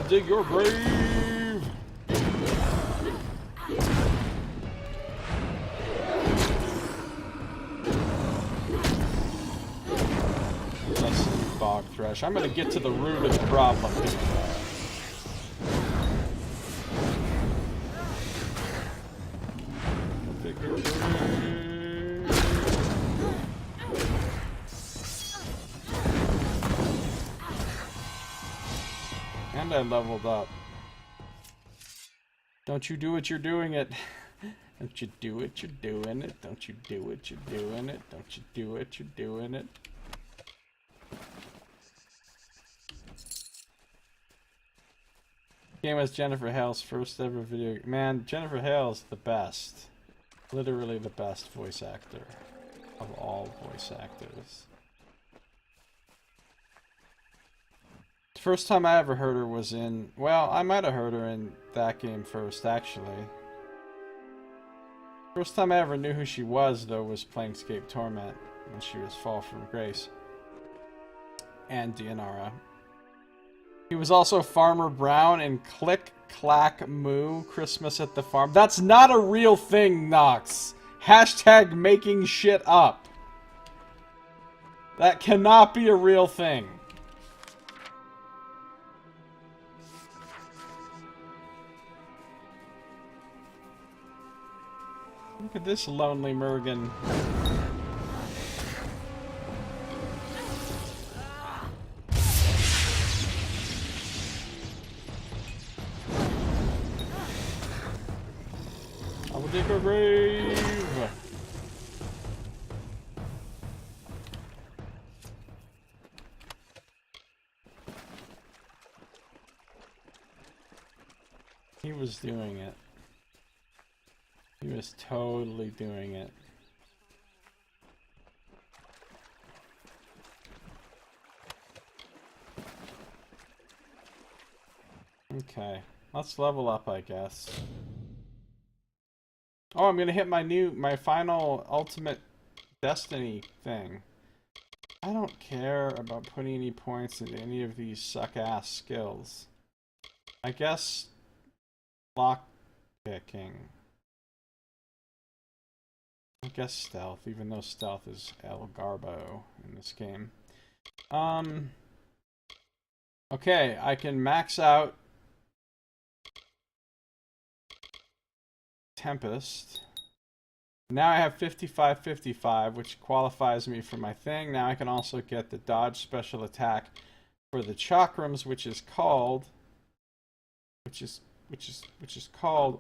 Dig your grave! Listen, Bog Thresh. I'm gonna get to the root of the problem. Dig your grave. And I leveled up. Don't you do it, you're doing it. Don't you do it, you're doing it. Don't you do it, you're doing it. Don't you do it, you're doing it. Game was Jennifer Hale's first ever video. Man, Jennifer Hale's the best. Literally the best voice actor of all voice actors. The first time I ever heard her was in... Well, I might have heard her in that game first, actually. First time I ever knew who she was, though, was Planescape Torment, when she was Fall from Grace. And Dianara. He was also Farmer Brown in Click, Clack, Moo, Christmas at the Farm. That's not a real thing, Nox! Hashtag making shit up. That cannot be a real thing. Look at this lonely Mergen. dig a grave. He was doing it. He was totally doing it. Okay, let's level up, I guess. Oh, I'm gonna hit my final ultimate destiny thing. I don't care about putting any points into any of these suck-ass skills. I guess lock picking. I guess stealth, even though stealth is El Garbo in this game. Okay, I can max out Tempest. Now I have 55-55, which qualifies me for my thing. Now I can also get the dodge special attack for the chakrams, which is called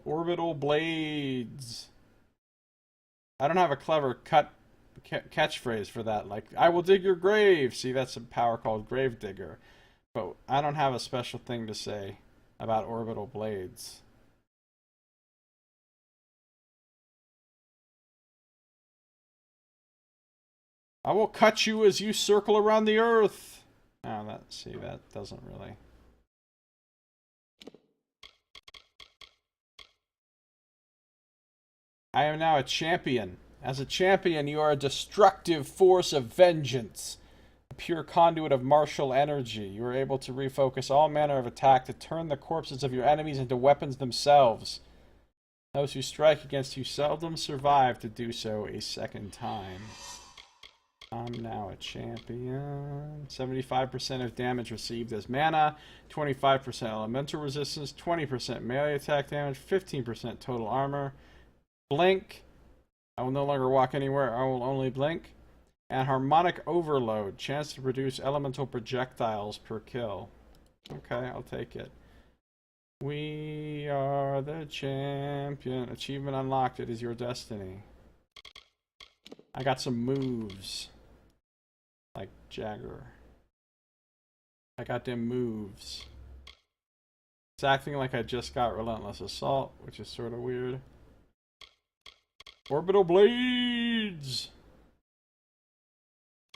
Orbital Blades. I don't have a clever catchphrase for that, like I will dig your grave. See, that's a power called Grave Digger. But I don't have a special thing to say about Orbital Blades. I will cut you as you circle around the earth. Oh, that doesn't really. I am now a champion. As a champion, you are a destructive force of vengeance. A pure conduit of martial energy. You are able to refocus all manner of attack to turn the corpses of your enemies into weapons themselves. Those who strike against you seldom survive to do so a second time. I'm now a champion. 75% of damage received as mana, 25% elemental resistance, 20% melee attack damage, 15% total armor. Blink. I will no longer walk anywhere, I will only blink. And harmonic overload, chance to produce elemental projectiles per kill. Okay, I'll take it. We are the champion. Achievement unlocked, it is your destiny. I got some moves. Like Jagger. I got them moves. It's acting like I just got Relentless Assault, which is sort of weird. Orbital Blades!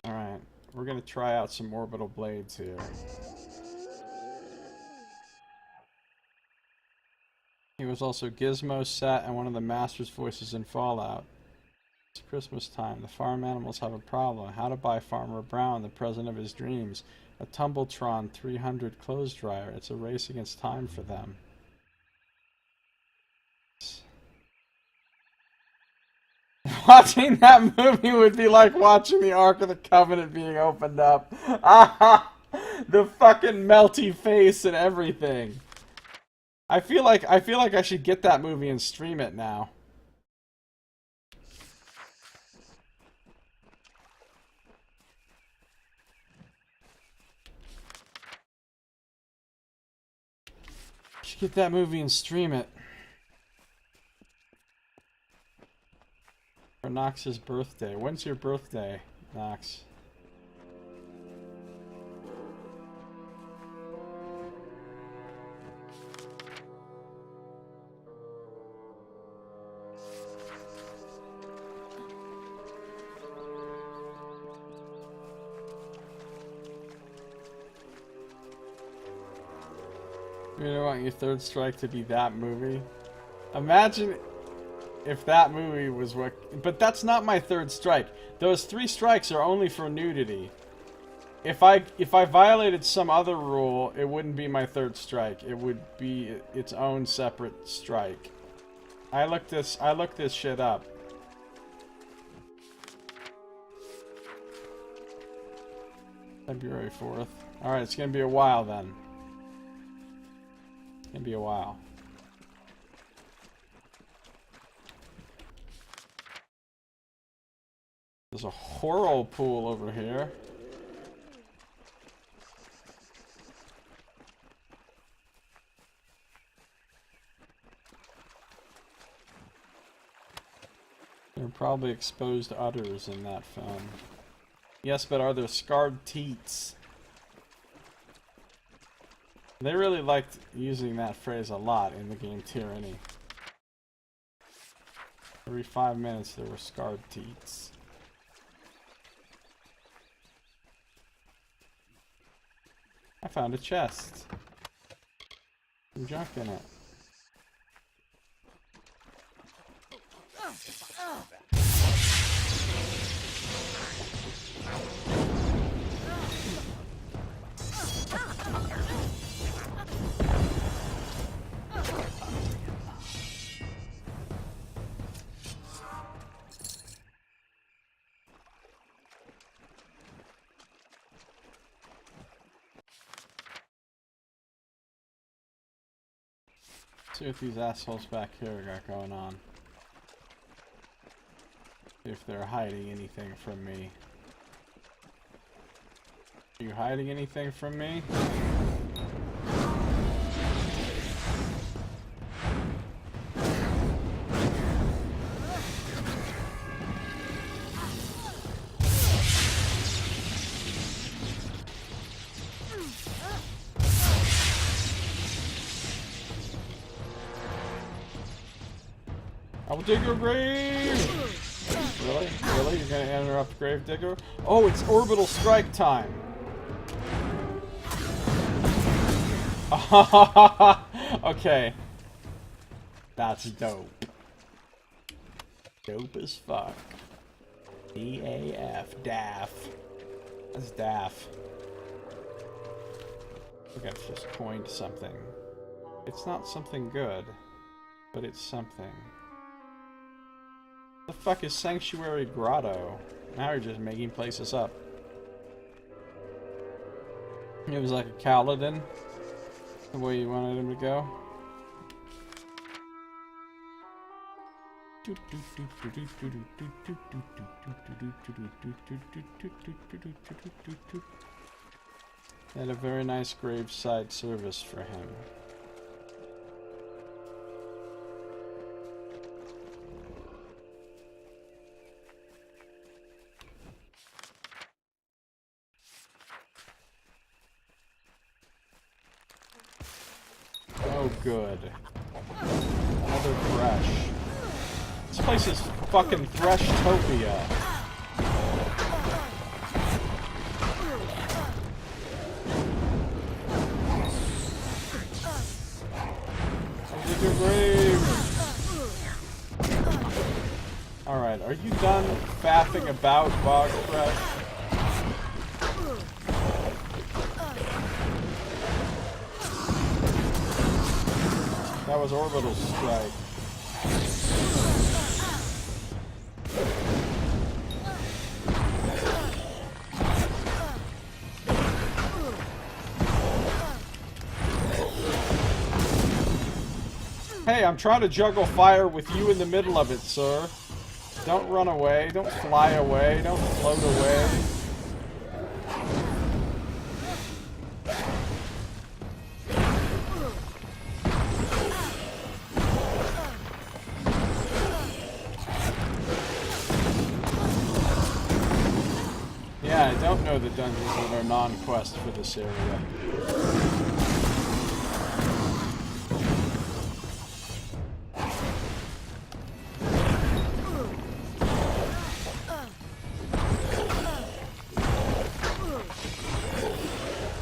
Alright, we're gonna try out some Orbital Blades here. He was also Gizmo, Set, and one of the Master's voices in Fallout. It's Christmas time. The farm animals have a problem. How to buy Farmer Brown the present of his dreams. A Tumbletron 300 clothes dryer. It's a race against time for them. Watching that movie would be like watching the Ark of the Covenant being opened up. The fucking melty face and everything. I feel like I should get that movie and stream it now. Should get that movie and stream it. For Knox's birthday. When's your birthday, Knox? You don't want your third strike to be that movie? Imagine if that movie was what... But that's not my third strike. Those 3 strikes are only for nudity. If I violated some other rule, it wouldn't be my third strike. It would be its own separate strike. I looked this shit up. February 4th. Alright, it's gonna be a while then. It's gonna be a while. There's a whirlpool over here. There are probably exposed udders in that film. Yes, but are there scarred teats? They really liked using that phrase a lot in the game Tyranny. Every 5 minutes there were scarred teats. I found a chest. Some junk in it. See what these assholes back here got going on. See if they're hiding anything from me. Are you hiding anything from me? I will dig your grave! Really? Really? You're gonna interrupt Gravedigger? Oh, it's orbital strike time! Okay. That's dope. Dope as fuck. D-A-F. Daff. That's daff. I think I've just coined something. It's not something good, but it's something. The fuck is Sanctuary Grotto? Now you're just making places up. It was like a Kaladin. The way you wanted him to go. They had a very nice graveside service for him. Oh, good. Another thresh. This place is fucking Threshtopia. Look at your grave. Alright, are you done faffing about, Bog Thresh? That was orbital strike. Hey, I'm trying to juggle fire with you in the middle of it, sir. Don't run away, don't fly away, don't float away. Yeah, I don't know the dungeons that are non-quest for this area.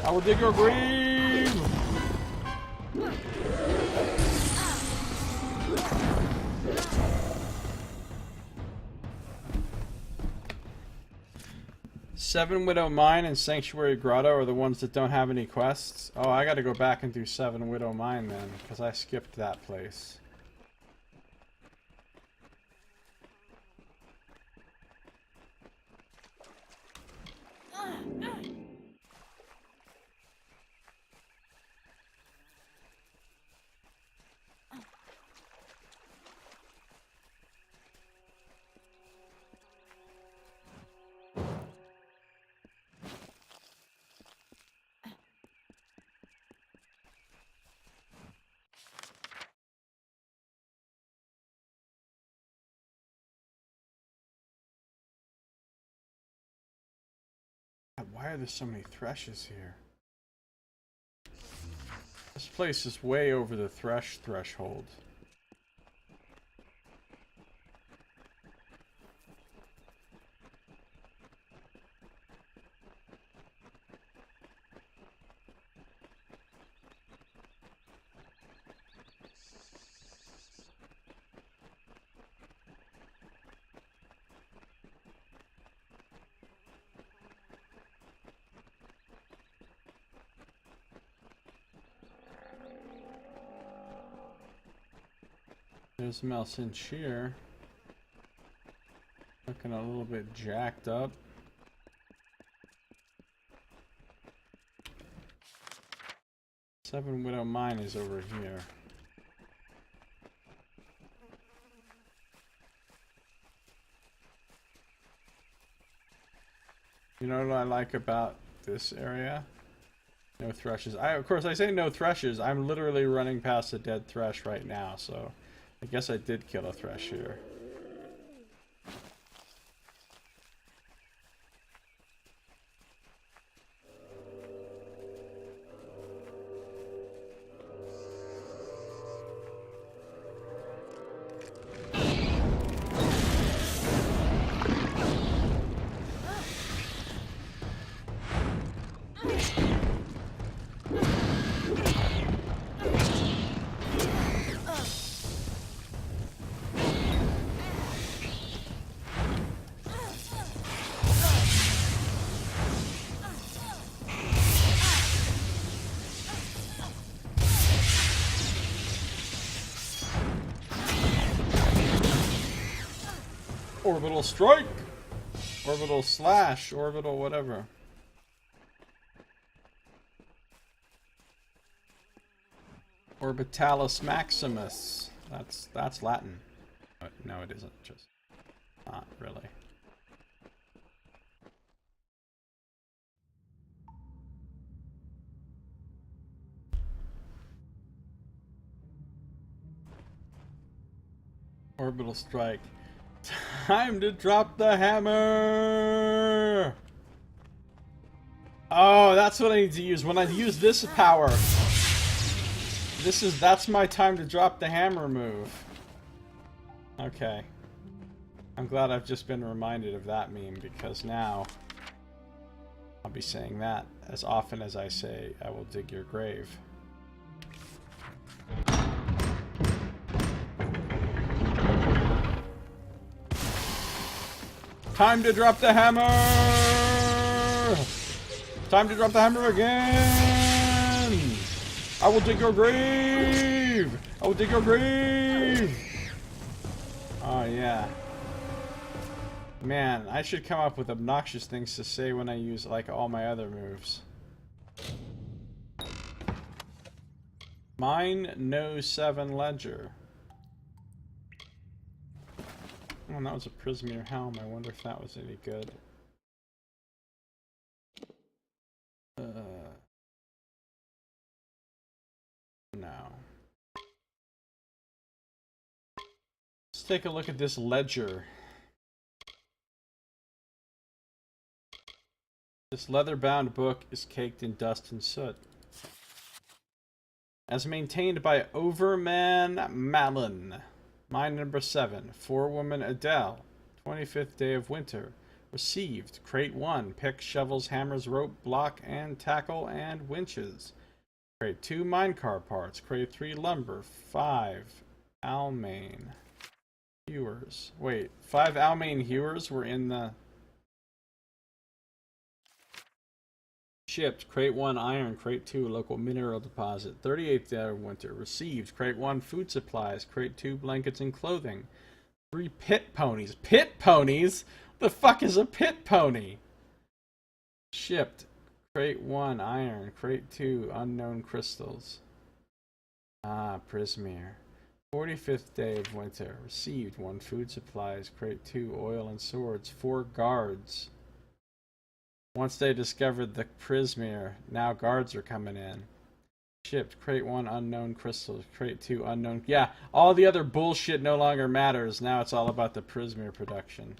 I will dig your grave! Seven Widow Mine and Sanctuary Grotto are the ones that don't have any quests. Oh, I gotta go back and do Seven Widow Mine then, because I skipped that place. Why are there so many thrushes here? This place is way over the threshold. There's Melsinshire. Looking a little bit jacked up. Seven Widow Mine is over here. You know what I like about this area? No thrushes. Of course, I say no thrushes. I'm literally running past a dead thrush right now, so I guess I did kill a thrush here. Orbital strike! Orbital slash, orbital whatever. Orbitalis maximus. That's Latin. No, it isn't. Just not really. Orbital strike. Time to drop the hammer! Oh, that's what I need to use. When I use this power, that's my time to drop the hammer move. Okay. I'm glad I've just been reminded of that meme, because now I'll be saying that as often as I say, I will dig your grave. Time to drop the hammer! Time to drop the hammer again! I will dig your grave! I will dig your grave! Oh, yeah. Man, I should come up with obnoxious things to say when I use, like, all my other moves. Mine No 7 Ledger. Oh, and that was a Prismere helm. I wonder if that was any good. No. Let's take a look at this ledger. This leather-bound book is caked in dust and soot. As maintained by Overman Malin. Mine number 7, Forewoman Adele, 25th day of winter. Received, crate 1, picks, shovels, hammers, rope, block, and tackle, and winches. Crate 2, minecar parts. Crate 3, lumber. 5, Almain hewers. Wait, 5 Almain hewers were in the... Shipped, crate 1, iron. Crate 2, local mineral deposit. 38th day of winter. Received, crate 1, food supplies. Crate 2, blankets and clothing. 3 pit ponies. Pit ponies? What the fuck is a pit pony? Shipped, crate 1, iron. Crate 2, unknown crystals. Ah, Prismere. 45th day of winter. Received, 1 food supplies. Crate 2, oil and swords. 4 guards. Once they discovered the Prismere, now guards are coming in. Shipped, crate 1, unknown crystals. Crate 2, unknown... Yeah, all the other bullshit no longer matters. Now it's all about the Prismere production.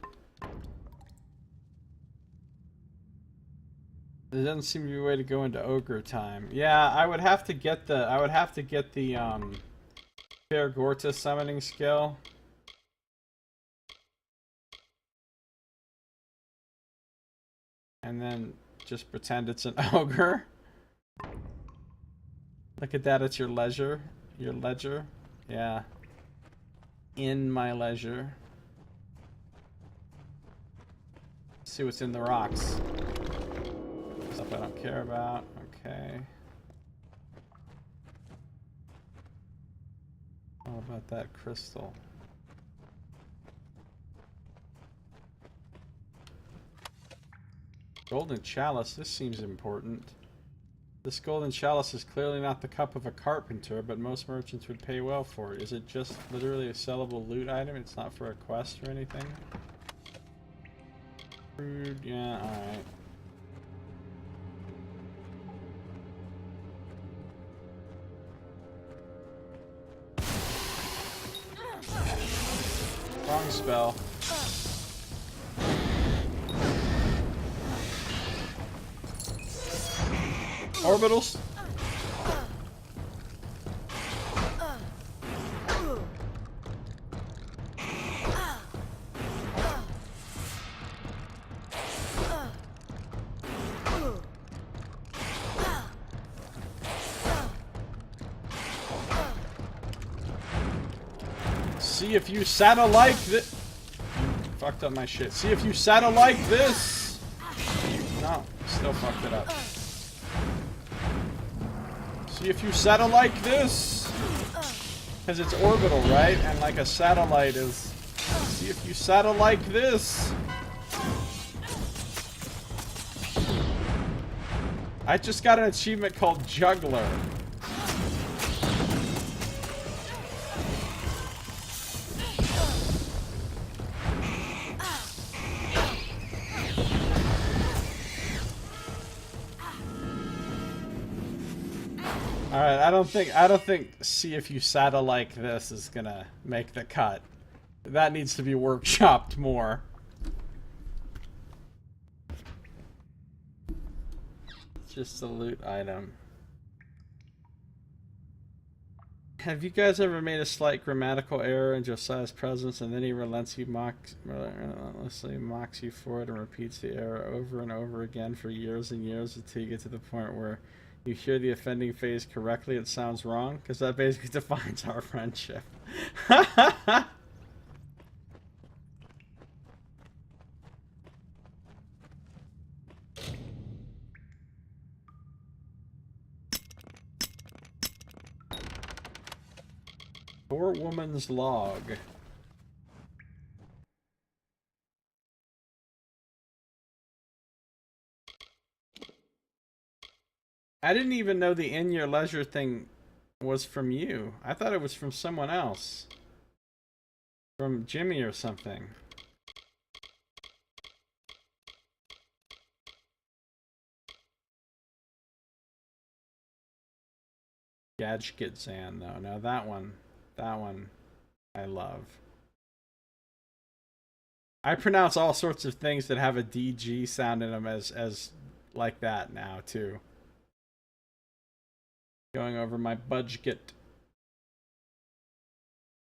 There doesn't seem to be a way to go into ogre time. Yeah, I would have to get the Fairgorta summoning skill. And then just pretend it's an ogre. Look at that, it's your leisure. Your ledger. Yeah. In my leisure. See what's in the rocks. Stuff I don't care about. Okay. How about that crystal? Golden chalice. This seems important. This golden chalice is clearly not the cup of a carpenter, but most merchants would pay well for it. Is it just literally a sellable loot item? It's not for a quest or anything? Crude, yeah, alright. Wrong spell. Orbitals. See if you saddle like this. Fucked up my shit. See if you saddle like this. No, still fucked it up. See if you saddle like this. Because it's orbital, right? And like a satellite is. See if you saddle like this. I just got an achievement called Juggler. Alright, I don't think see if you saddle like this is gonna make the cut. That needs to be workshopped more. It's just a loot item. Have you guys ever made a slight grammatical error in Josiah's presence and then he relentlessly mocks you for it and repeats the error over and over again for years and years until you get to the point where you hear the offending phrase correctly, it sounds wrong? Because that basically defines our friendship. Poor woman's log. I didn't even know the in your leisure thing was from you. I thought it was from someone else. From Jimmy or something. Gadgetzan though. Now that one I love. I pronounce all sorts of things that have a DG sound in them as like that now too. Going over my budget.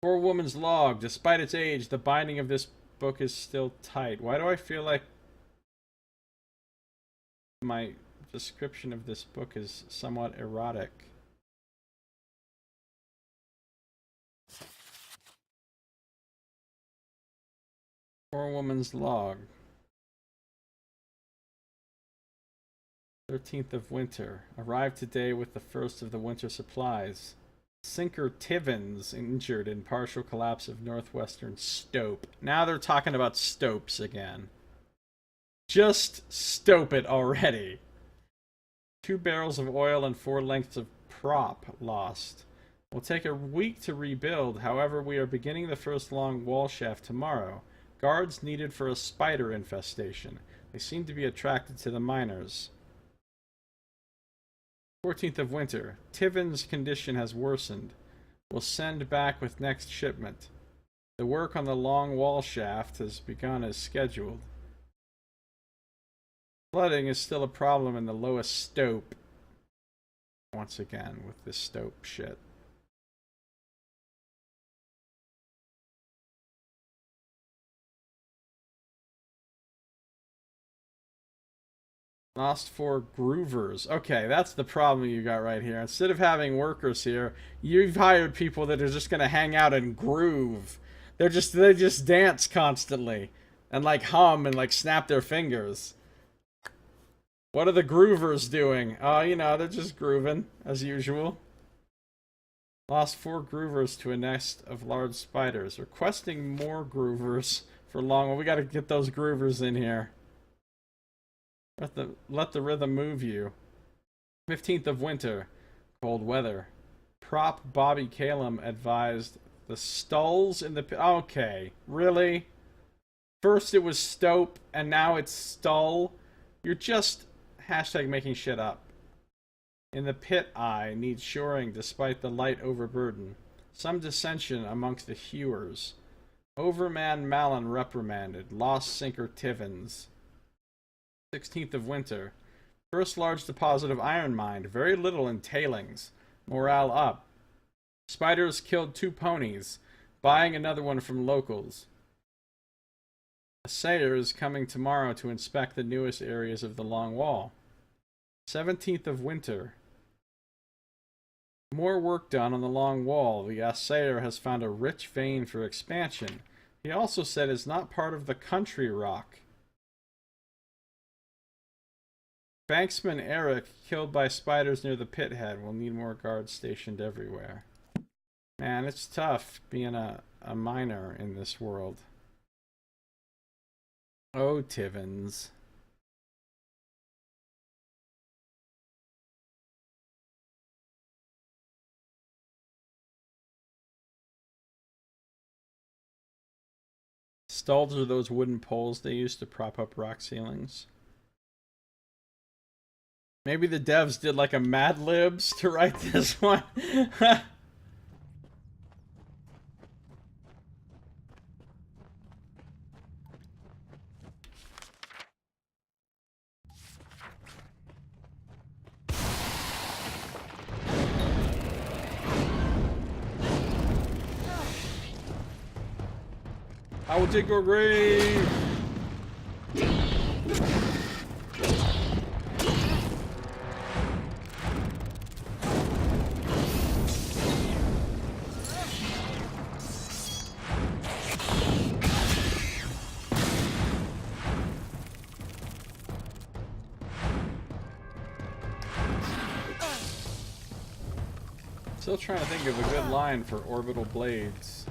Poor woman's log. Despite its age, the binding of this book is still tight. Why do I feel like my description of this book is somewhat erotic? Poor woman's log. 13th of winter. Arrived today with the first of the winter supplies. Sinker Tivens injured in partial collapse of northwestern stope. Now they're talking about stopes again. Just stope it already. 2 barrels of oil and 4 lengths of prop lost. Will take a week to rebuild. However, we are beginning the first long wall shaft tomorrow. Guards needed for a spider infestation. They seem to be attracted to the miners. 14th of winter. Tiven's condition has worsened. We'll send back with next shipment. The work on the long wall shaft has begun as scheduled. Flooding is still a problem in the lowest stope. Once again, with this stope shit. Lost 4 groovers. Okay, that's the problem you got right here. Instead of having workers here, you've hired people that are just gonna hang out and groove. They just dance constantly and like hum and like snap their fingers. What are the groovers doing? Oh, you know, they're just grooving as usual. Lost 4 groovers to a nest of large spiders. Requesting more groovers for long. Well, we gotta get those groovers in here. Let the rhythm move you. 15th of winter. Cold weather. Prop Bobby Calum advised the stalls in the pit. Okay, really? First it was stope, and now it's stall? You're just hashtag making shit up. In the pit eye needs shoring despite the light overburden. Some dissension amongst the hewers. Overman Malin reprimanded. Lost sinker Tivens. 16th of winter. First large deposit of iron mined. Very little in tailings. Morale up. Spiders killed 2 ponies. Buying another one from locals. A sayer is coming tomorrow to inspect the newest areas of the long wall. 17th of winter. More work done on the long wall. The assayer has found a rich vein for expansion. He also said it's not part of the country rock. Banksman Eric killed by spiders near the pit head. We'll need more guards stationed everywhere. Man, it's tough being a miner in this world. Oh, Tivens. Stalls are those wooden poles they use to prop up rock ceilings. Maybe the devs did like a Mad Libs to write this one. I will dig your grave. Still trying to think of a good line for orbital blades.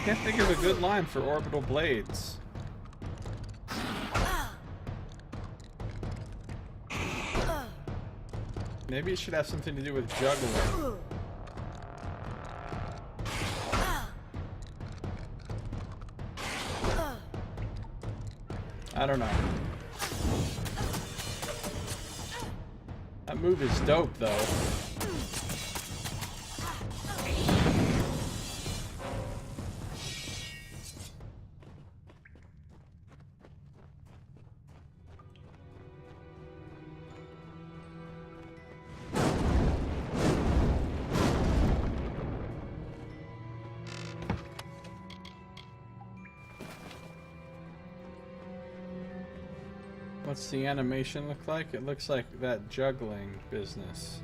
Can't think of a good line for orbital blades. Maybe it should have something to do with juggling. I don't know. That move is dope, though. What's the animation look like? It looks like that juggling business.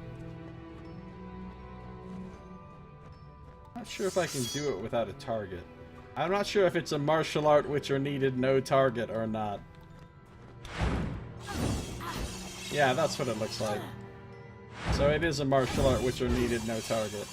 Not sure if I can do it without a target. I'm not sure if it's a martial art which are needed no target or not. Yeah, that's what it looks like. So it is a martial art which are needed no target.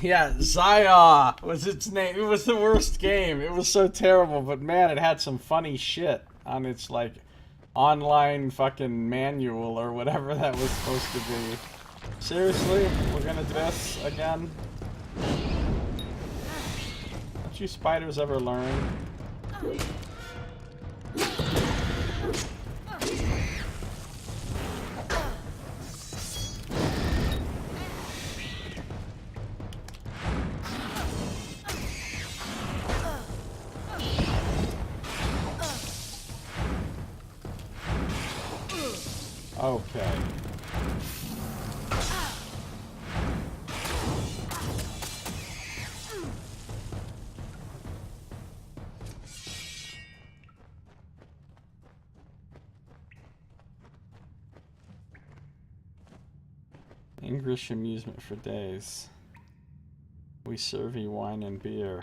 Yeah, Josiah was its name. It was the worst game. It was so terrible, but man, it had some funny shit on its, like, online fucking manual or whatever that was supposed to be. Seriously? We're gonna do this again? Don't you spiders ever learn? Okay. English amusement for days. We serve ye wine and beer.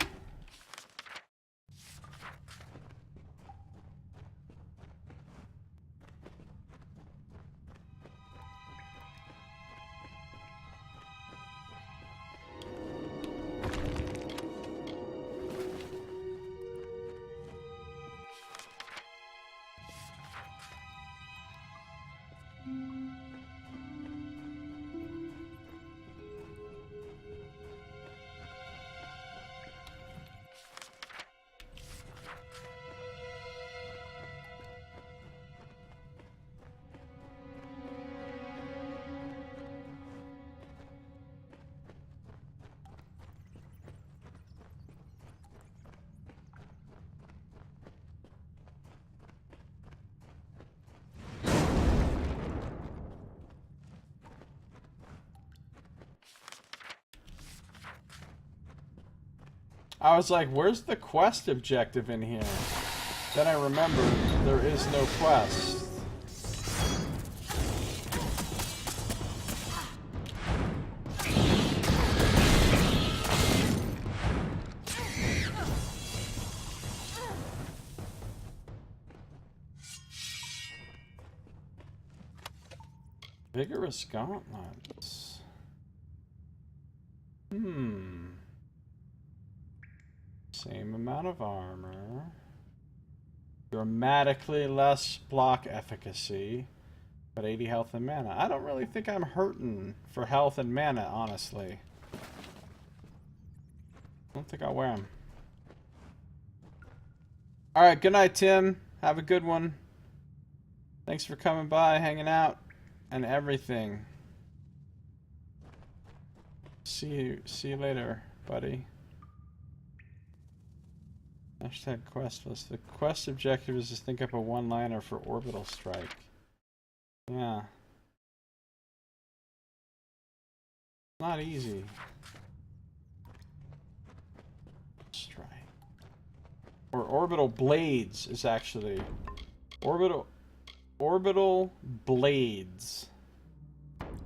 I was like, where's the quest objective in here? Then I remembered there is no quest. Vigorous gauntlets. Same amount of armor. Dramatically less block efficacy, but 80 health and mana. I don't really think I'm hurting for health and mana, honestly. I don't think I'll wear them. Alright, good night, Tim. Have a good one. Thanks for coming by, hanging out, and everything. See you later, buddy. Hashtag quest list. The quest objective is to think up a one-liner for orbital strike. Yeah. Not easy. Strike. Or orbital blades is actually orbital blades.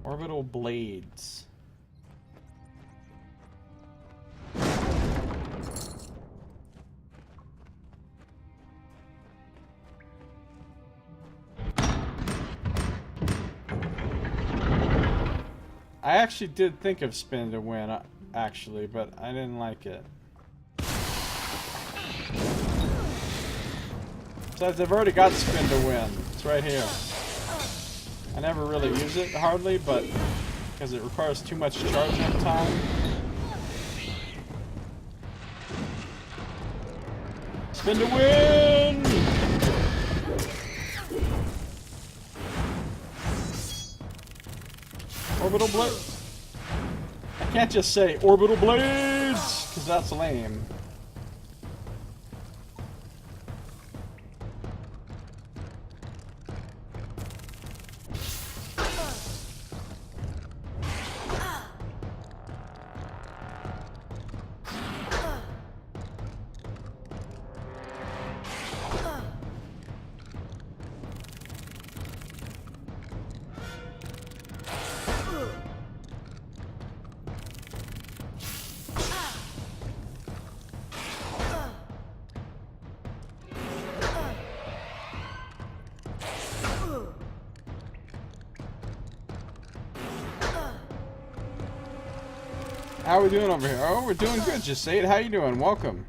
Orbital blades. I actually did think of spin to win, actually, but I didn't like it. Besides, I've already got spin to win. It's right here. I never really use it, hardly, but because it requires too much charge-up time. Spin to win! Orbital blades. I can't just say orbital blades, because that's lame. How are we doing over here? Oh, we're doing good, Josiah. How you doing? Welcome.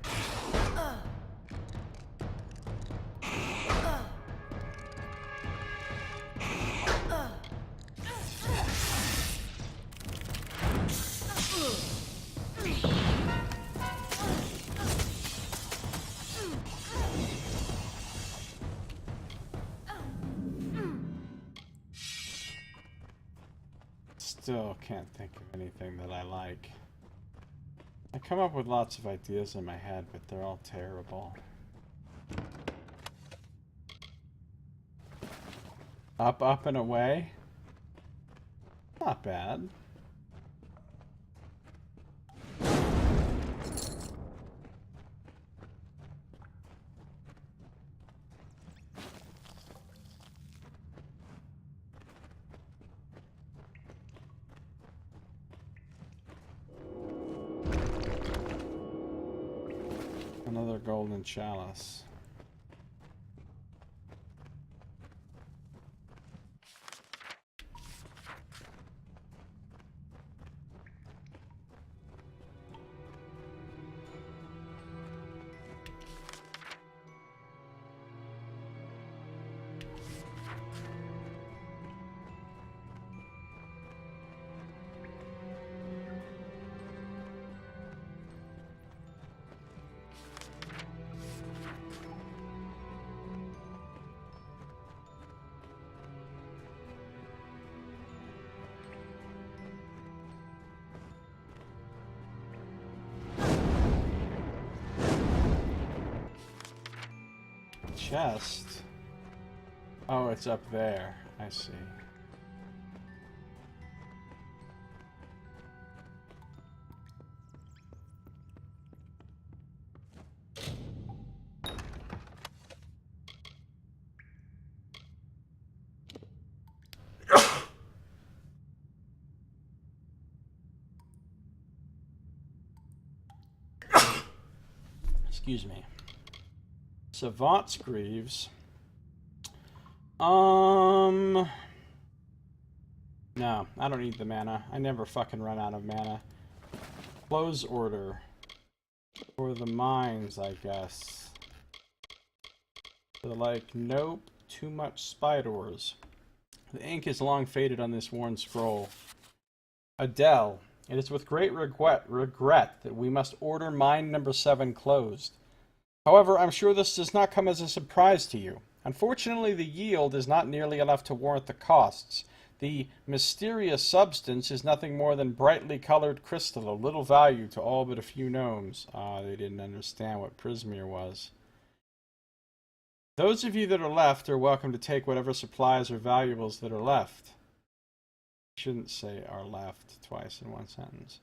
Still can't think of anything that I like. I come up with lots of ideas in my head, but they're all terrible. Up, up, and away? Not bad. Another golden chalice. Chest? Oh, it's up there. I see. Excuse me. Savant's Greaves. No, I don't need the mana. I never fucking run out of mana. Close order. For the mines, I guess. They're like, nope, too much spiders. The ink is long faded on this worn scroll. Adele, it is with great regret that we must order mine number 7 closed. However, I'm sure this does not come as a surprise to you. Unfortunately, the yield is not nearly enough to warrant the costs. The mysterious substance is nothing more than brightly colored crystal of little value to all but a few gnomes. They didn't understand what Prismere was. Those of you that are left are welcome to take whatever supplies or valuables that are left. I shouldn't say are left twice in one sentence.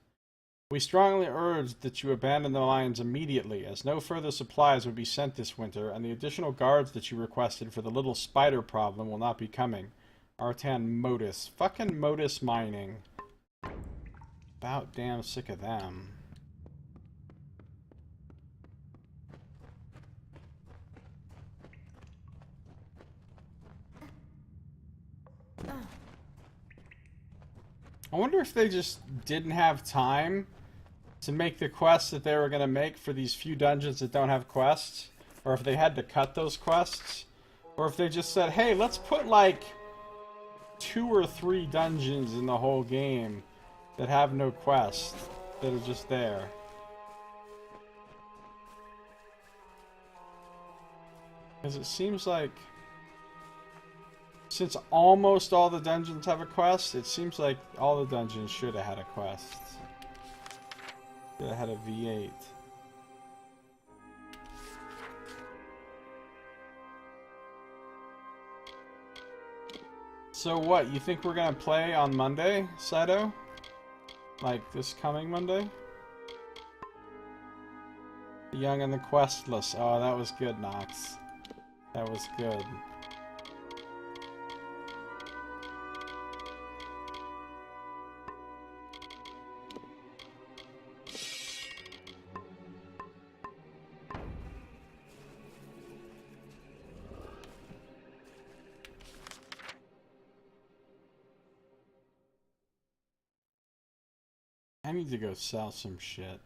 We strongly urge that you abandon the mines immediately, as no further supplies will be sent this winter, and the additional guards that you requested for the little spider problem will not be coming. Artan Modus. Fucking Modus Mining. About damn sick of them. I wonder if they just didn't have time to make the quests that they were going to make for these few dungeons that don't have quests, or if they had to cut those quests, or if they just said, hey, let's put like 2 or 3 dungeons in the whole game that have no quests, that are just there. Because it seems like, since almost all the dungeons have a quest, it seems like all the dungeons should have had a quest. Should have had a V8. So what, you think we're gonna play on Monday, Saito? Like this coming Monday? The Young and the Questless. Oh, that was good, Nox. That was good. I need to go sell some shit.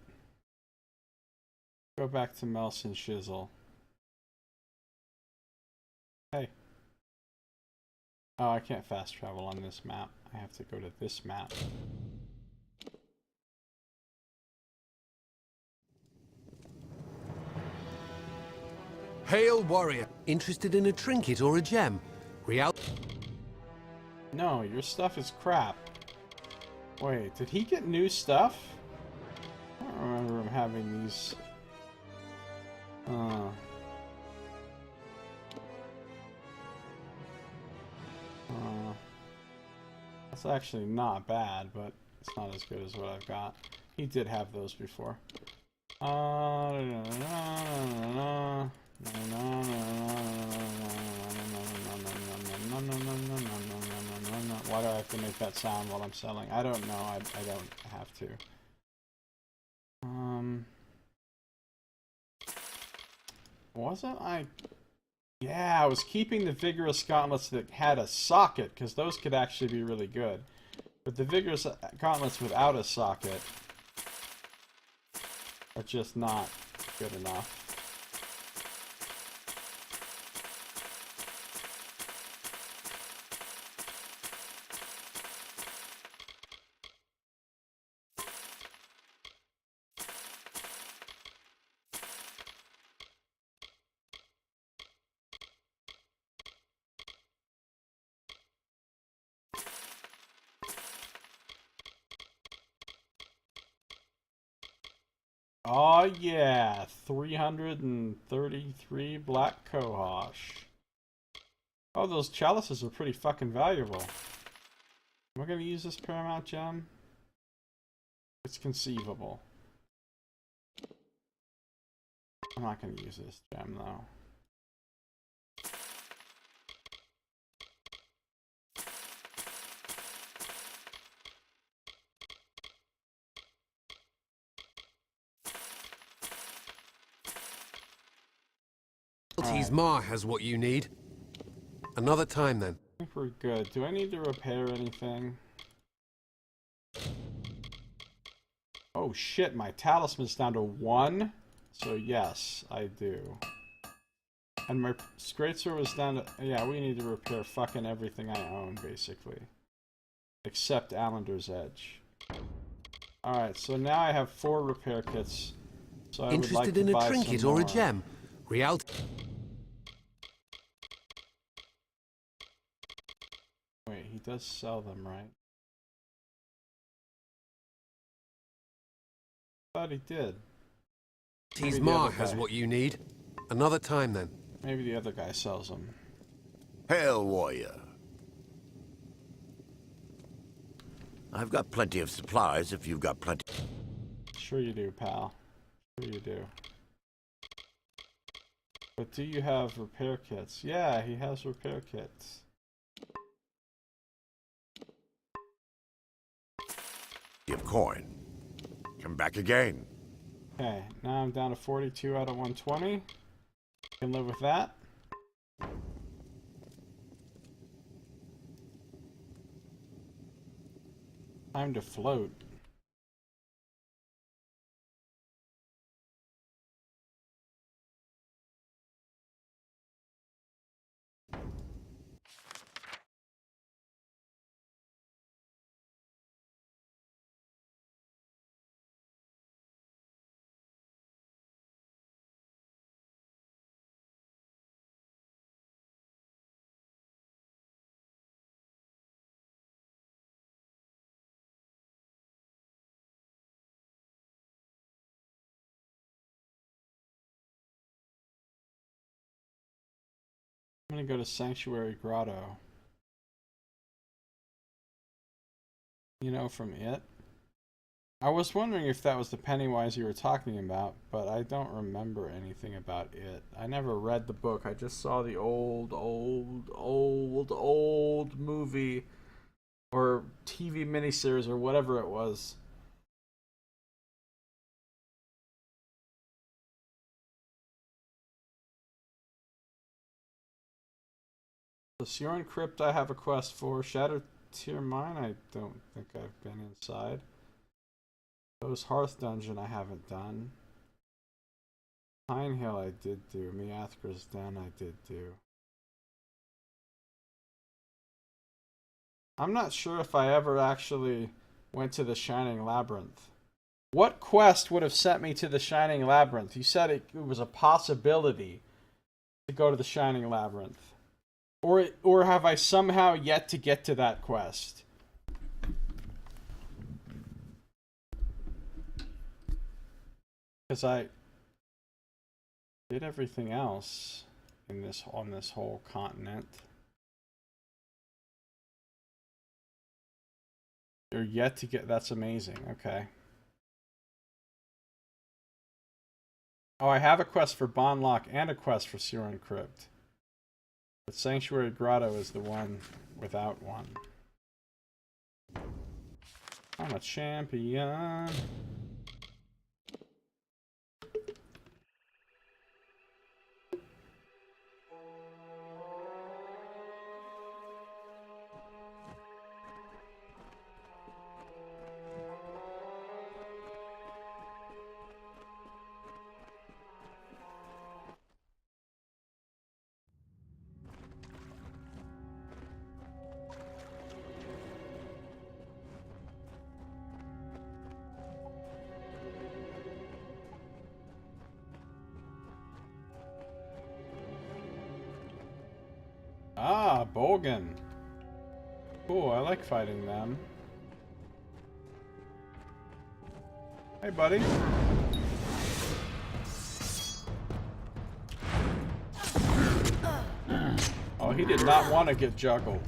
Go back to Melson Shizzle. Hey. Oh, I can't fast travel on this map. I have to go to this map. Hail, warrior. Interested in a trinket or a gem? Real. No, your stuff is crap. Wait, did he get new stuff? I don't remember him having these. That's actually not bad, but it's not as good as what I've got. He did have those before. Why do I have to make that sound while I'm selling? I don't know. I don't have to. Wasn't I? Yeah, I was keeping the Vigorous Gauntlets that had a socket, because those could actually be really good. But the Vigorous Gauntlets without a socket are just not good enough. Oh yeah, 333 black cohosh. Oh, those chalices are pretty fucking valuable. Am I gonna use this Paramount Gem? It's conceivable. I'm not gonna use this gem though. Ma has what you need. Another time then. I think we're good. Do I need to repair anything? Oh shit, my talisman's down to 1. So yes, I do. And my greatsword was down to... Yeah, we need to repair fucking everything I own, basically. Except Allander's Edge. Alright, so now I have 4 repair kits. So I would like to in a buy trinket some or a more. gem? Real. Wait, he does sell them, right? I thought he did. Maybe the Ma other has guy. what you need. Another time then. Maybe the other guy sells them. Hail, warrior. I've got plenty of supplies if you've got plenty. Sure you do, pal. Sure you do. But do you have repair kits? Yeah, he has repair kits. Of coin. Come back again. Okay, now I'm down to 42 out of 120. Can live with that. Time to float. I'm gonna go to Sanctuary Grotto. You know, from It. I was wondering if that was the Pennywise you were talking about, but I don't remember anything about It. I never read the book. I just saw the old movie or TV miniseries or whatever it was. The Sioran Crypt I have a quest for. Shattered Tier Mine, I don't think I've been inside. Those Hearth Dungeon I haven't done. Pine Hill I did do. Miathra's Den I did do. I'm not sure if I ever actually went to the Shining Labyrinth. What quest would have sent me to the Shining Labyrinth? You said it was a possibility to go to the Shining Labyrinth. Or have I somehow yet to get to that quest? Because I did everything else in on this whole continent. You're yet to get... That's amazing. Okay. Oh, I have a quest for Bonlock and a quest for Siren Crypt. But Sanctuary Grotto is the one without one. I'm a champion. Ah, Bolgan. Cool, I like fighting them. Hey, buddy. Oh, he did not want to get juggled.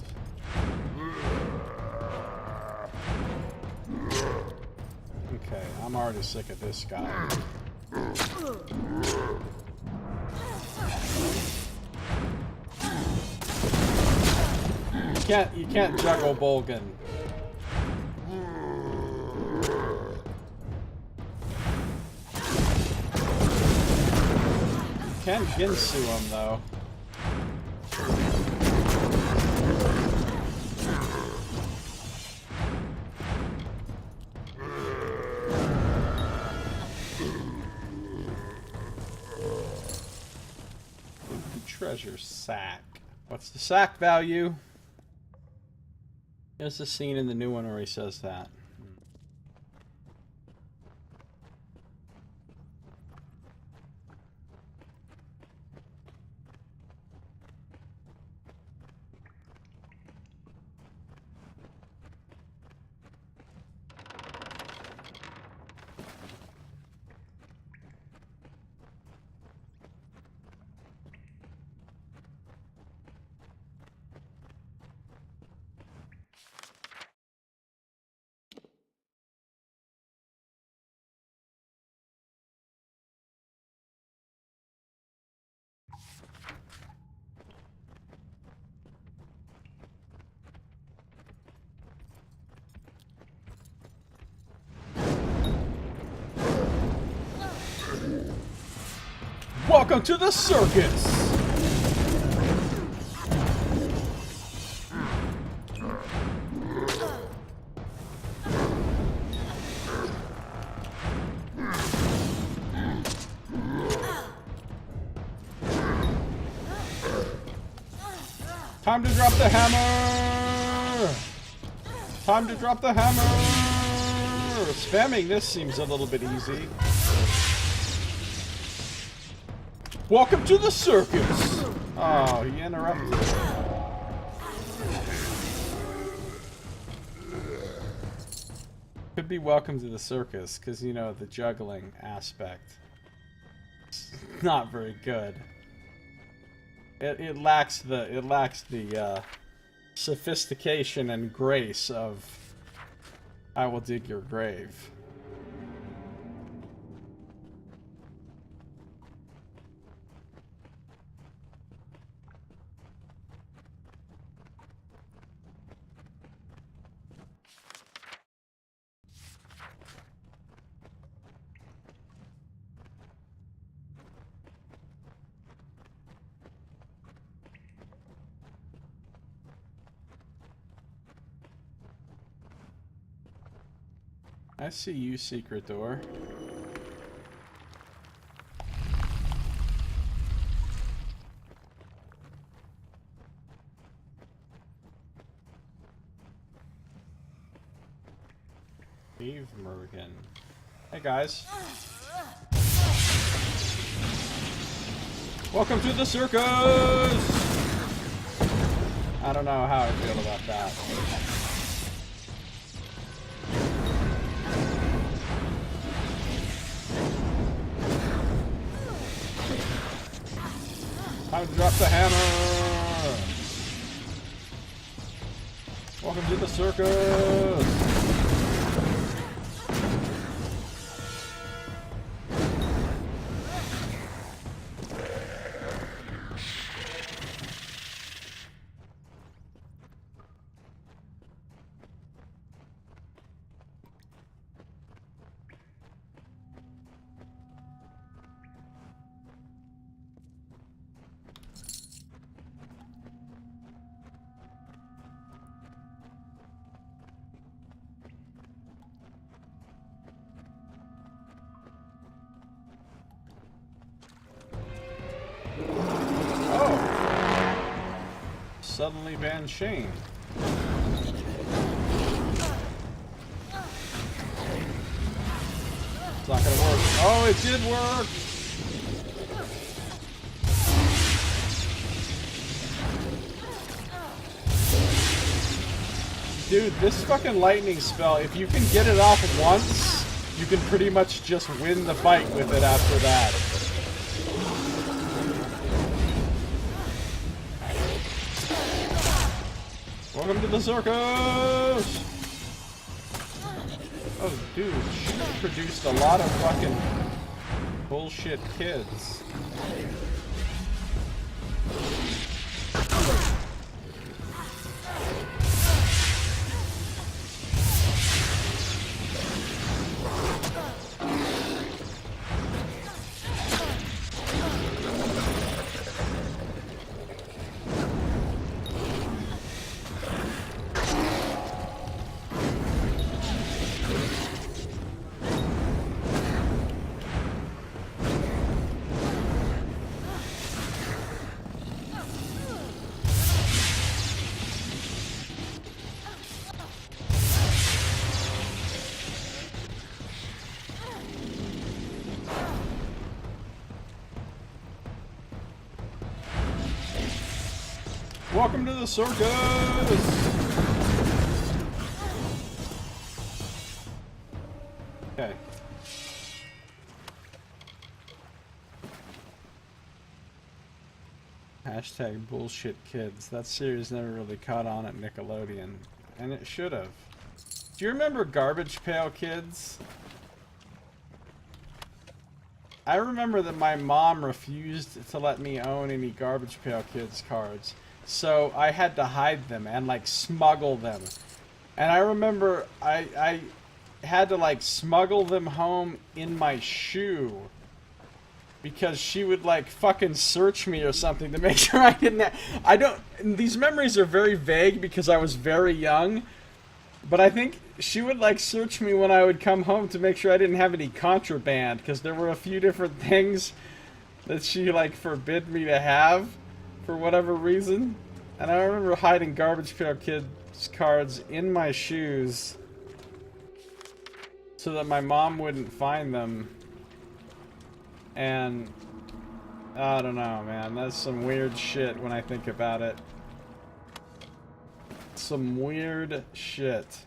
Okay, I'm already sick of this guy. You can't juggle Bolgan. You can Ginsu him though. Treasure sack. What's the sack value? There's a scene in the new one where he says that. Welcome to the circus! Time to drop the hammer! Time to drop the hammer! Spamming this seems a little bit easy. Welcome to the circus! Oh, he interrupted. Could be welcome to the circus, because, you know, the juggling aspect. It's not very good. It lacks the sophistication and grace of I will dig your grave. I see you, secret door. Steve Mergen. Hey guys. Welcome to the circus! I don't know how I feel about that. Time to drop the hammer! Welcome to the circus! Suddenly banned Shane. It's not gonna work. Oh, it did work! Dude, this fucking lightning spell, if you can get it off once, you can pretty much just win the fight with it after that. Welcome to the circus! Oh, dude, she produced a lot of fucking bullshit kids. Welcome to the circus! Okay. Hashtag bullshit kids. That series never really caught on at Nickelodeon. And it should have. Do you remember Garbage Pail Kids? I remember that my mom refused to let me own any Garbage Pail Kids cards. So I had to hide them and like smuggle them. And I remember I had to like smuggle them home in my shoe. Because she would like fucking search me or something to make sure I didn't these memories are very vague because I was very young. But I think she would like search me when I would come home to make sure I didn't have any contraband. Because there were a few different things that she like forbid me to have. For whatever reason. And I remember hiding Garbage Pail Kids cards in my shoes so that my mom wouldn't find them. And I don't know, man. That's some weird shit when I think about it. Some weird shit.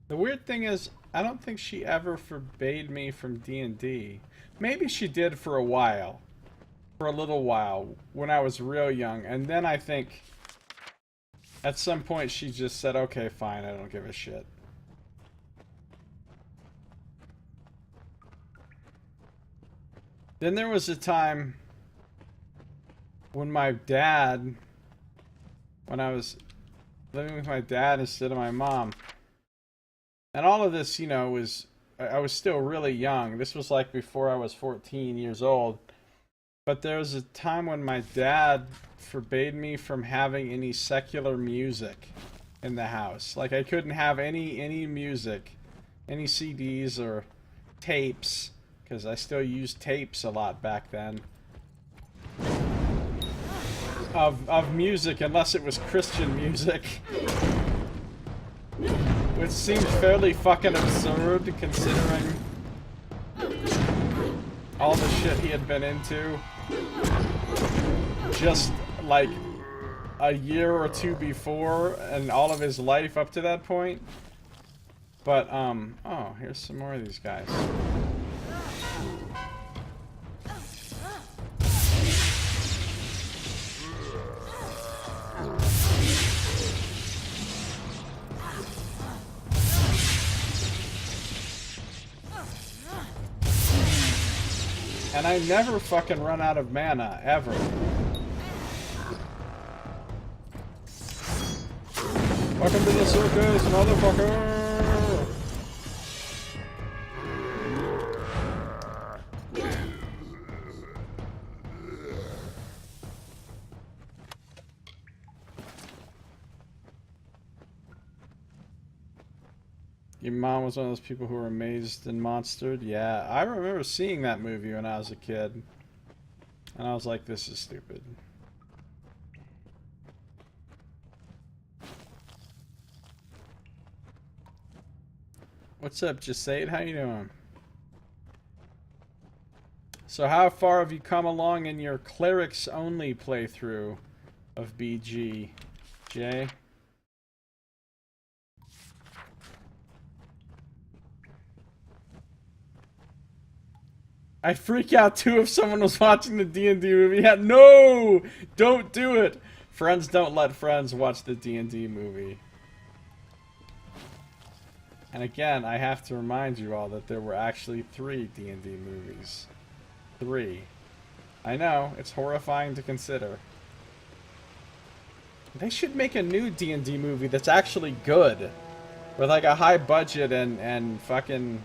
The weird thing is, I don't think she ever forbade me from D&D. Maybe she did for a while. For a little while, when I was real young. And then I think, at some point she just said, okay, fine, I don't give a shit. Then there was a time when my dad, when I was living with my dad instead of my mom. And all of this, you know, was I was still really young. This was like before I was 14 years old. But there was a time when my dad forbade me from having any secular music in the house. Like, I couldn't have any music, any CDs or tapes, because I still used tapes a lot back then, of music, unless it was Christian music. Which seemed fairly fucking absurd, considering all the shit he had been into just like a year or two before, and all of his life up to that point. But oh, here's some more of these guys. And I never fucking run out of mana, ever. Welcome to the circus, motherfucker! Your mom was one of those people who were amazed and monstered? Yeah, I remember seeing that movie when I was a kid. And I was like, this is stupid. What's up, Josiah? How you doing? So how far have you come along in your clerics only playthrough of BG, Jay? I'd freak out too if someone was watching the D&D movie. Yeah, no! Don't do it! Friends don't let friends watch the D&D movie. And again, I have to remind you all that there were actually 3 D&D movies. 3. I know, it's horrifying to consider. They should make a new D&D movie that's actually good. With like a high budget and fucking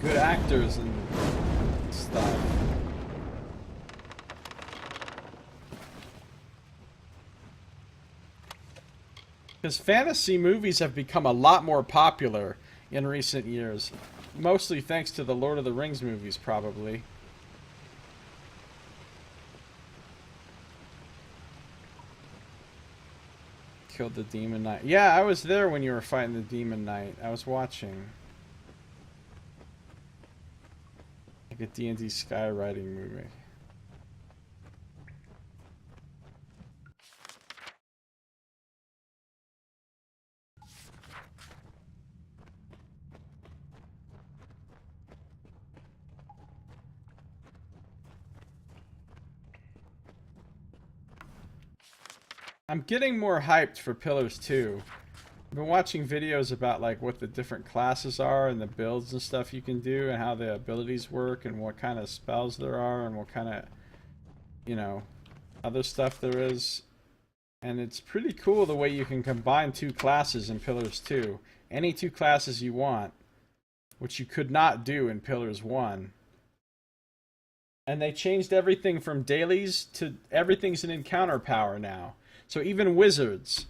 good actors and stuff. Because fantasy movies have become a lot more popular in recent years. Mostly thanks to the Lord of the Rings movies, probably. Killed the Demon Knight. Yeah, I was there when you were fighting the Demon Knight. I was watching. Like a D&D skywriting movie. I'm getting more hyped for Pillars 2. I've been watching videos about like what the different classes are and the builds and stuff you can do and how the abilities work and what kind of spells there are and what kind of, you know, other stuff there is. And it's pretty cool the way you can combine 2 classes in Pillars 2. Any 2 classes you want, which you could not do in Pillars 1. And they changed everything from dailies to everything's an encounter power now. So even wizards.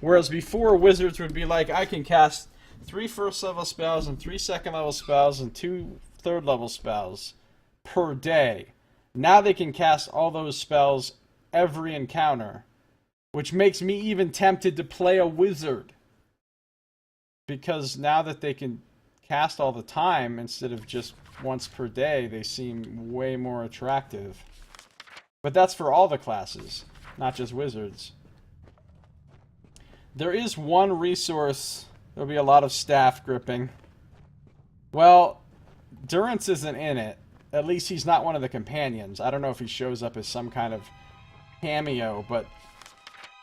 Whereas before, wizards would be like, I can cast 3 first level spells and 3 second level spells and 2 third level spells per day. Now they can cast all those spells every encounter. Which makes me even tempted to play a wizard. Because now that they can cast all the time instead of just once per day, they seem way more attractive. But that's for all the classes, not just wizards. There is one resource. There'll be a lot of staff gripping. Well, Durance isn't in it. At least he's not one of the companions. I don't know if he shows up as some kind of cameo, but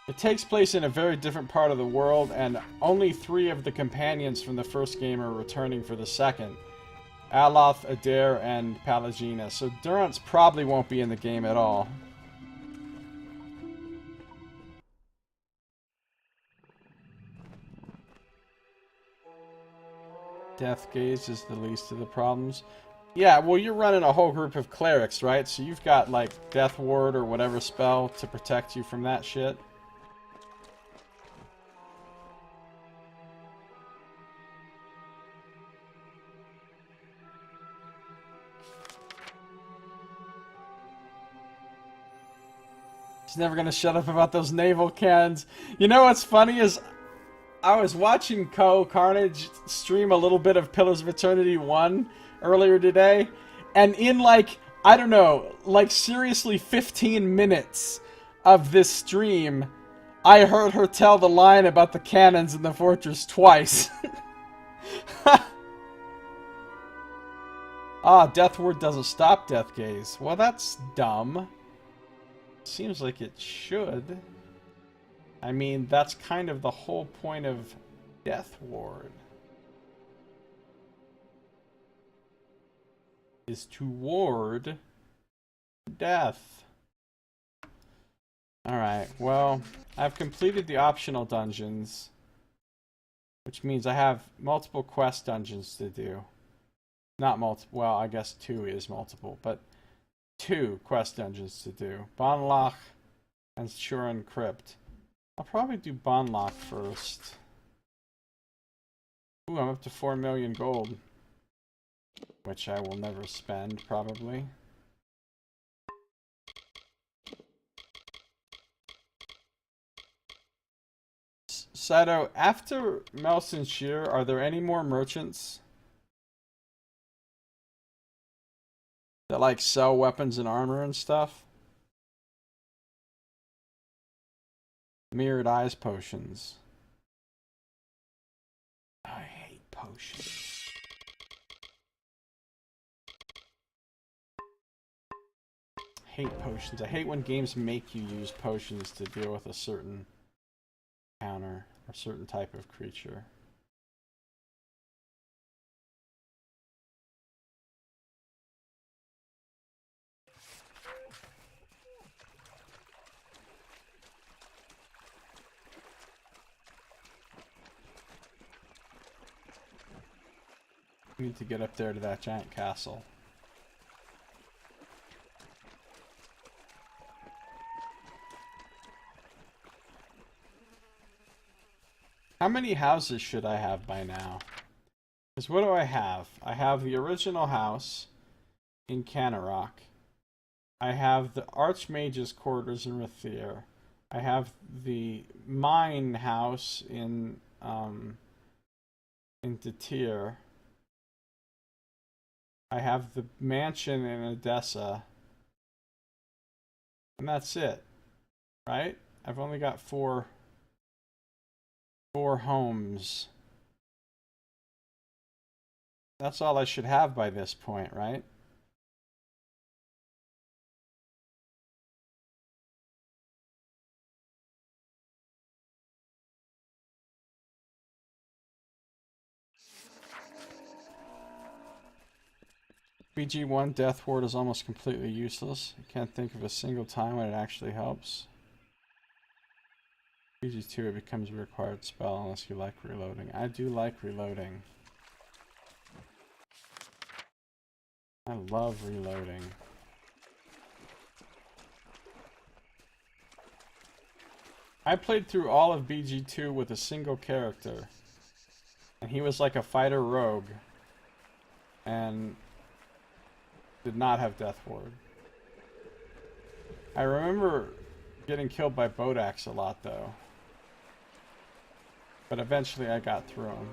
it takes place in a very different part of the world, and only 3 of the companions from the first game are returning for the second. Aloth, Adair, and Palagina. So Durance probably won't be in the game at all. Death Gaze is the least of the problems. Yeah, well, you're running a whole group of clerics, right? So you've got, like, Death Ward or whatever spell to protect you from that shit. He's never gonna shut up about those naval cannons. You know what's funny is I was watching Carnage stream a little bit of Pillars of Eternity 1 earlier today, and in, like, I don't know, like, seriously 15 minutes of this stream, I heard her tell the line about the cannons in the fortress twice. Ah, Death Ward doesn't stop Death Gaze. Well, that's dumb. Seems like it should. I mean, that's kind of the whole point of Death Ward. Is to ward death. Alright, well, I've completed the optional dungeons, which means I have multiple quest dungeons to do. Not multiple, well, I guess 2 is multiple, but 2 quest dungeons to do. Bonloch and Shuren Crypt. I'll probably do Bonloch first. Ooh, I'm up to 4 million gold. Which I will never spend, probably. Saito, after Melson Shear, are there any more merchants that, like, sell weapons and armor and stuff? Mirrored Eyes potions. I hate potions. Hate potions. I hate when games make you use potions to deal with a certain counter or certain type of creature. I need to get up there to that giant castle. How many houses should I have by now? Because what do I have? I have the original house in Canarok. I have the Archmage's quarters in Rathir. I have the mine house in Datir. I have the mansion in Odessa. And that's it. Right? I've only got four homes. That's all I should have by this point, right? BG1 Death Ward is almost completely useless. I can't think of a single time when it actually helps. BG2 it becomes a required spell unless you like reloading. I do like reloading. I love reloading. I played through all of BG2 with a single character. And he was like a fighter rogue. And did not have Death Ward. I remember getting killed by Bodax a lot though. But eventually I got through him.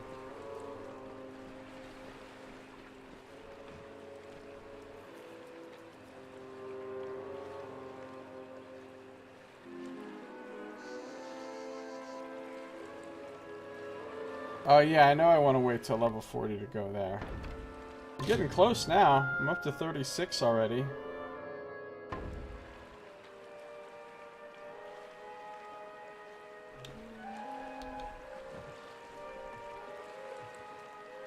Oh yeah, I know I want to wait till level 40 to go there. I'm getting close now. I'm up to 36 already.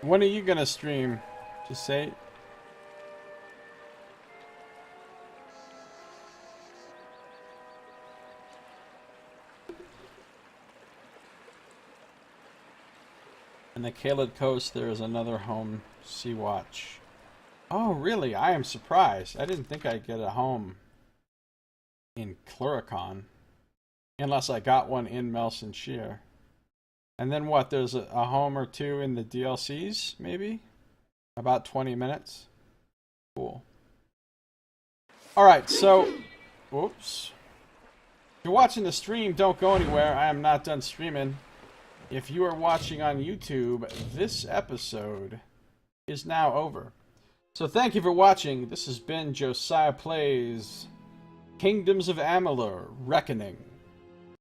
When are you gonna stream? Just say it. In the Kaled Coast, there is another home, Sea Watch. Oh, really? I am surprised. I didn't think I'd get a home in Cluricon. Unless I got one in Melson Shear. And then what? There's a home or two in the DLCs, maybe? About 20 minutes. Cool. Alright, so... Whoops. If you're watching the stream, don't go anywhere. I am not done streaming. If you are watching on YouTube, this episode is now over. So thank you for watching. This has been Josiah Plays Kingdoms of Amalur: Reckoning.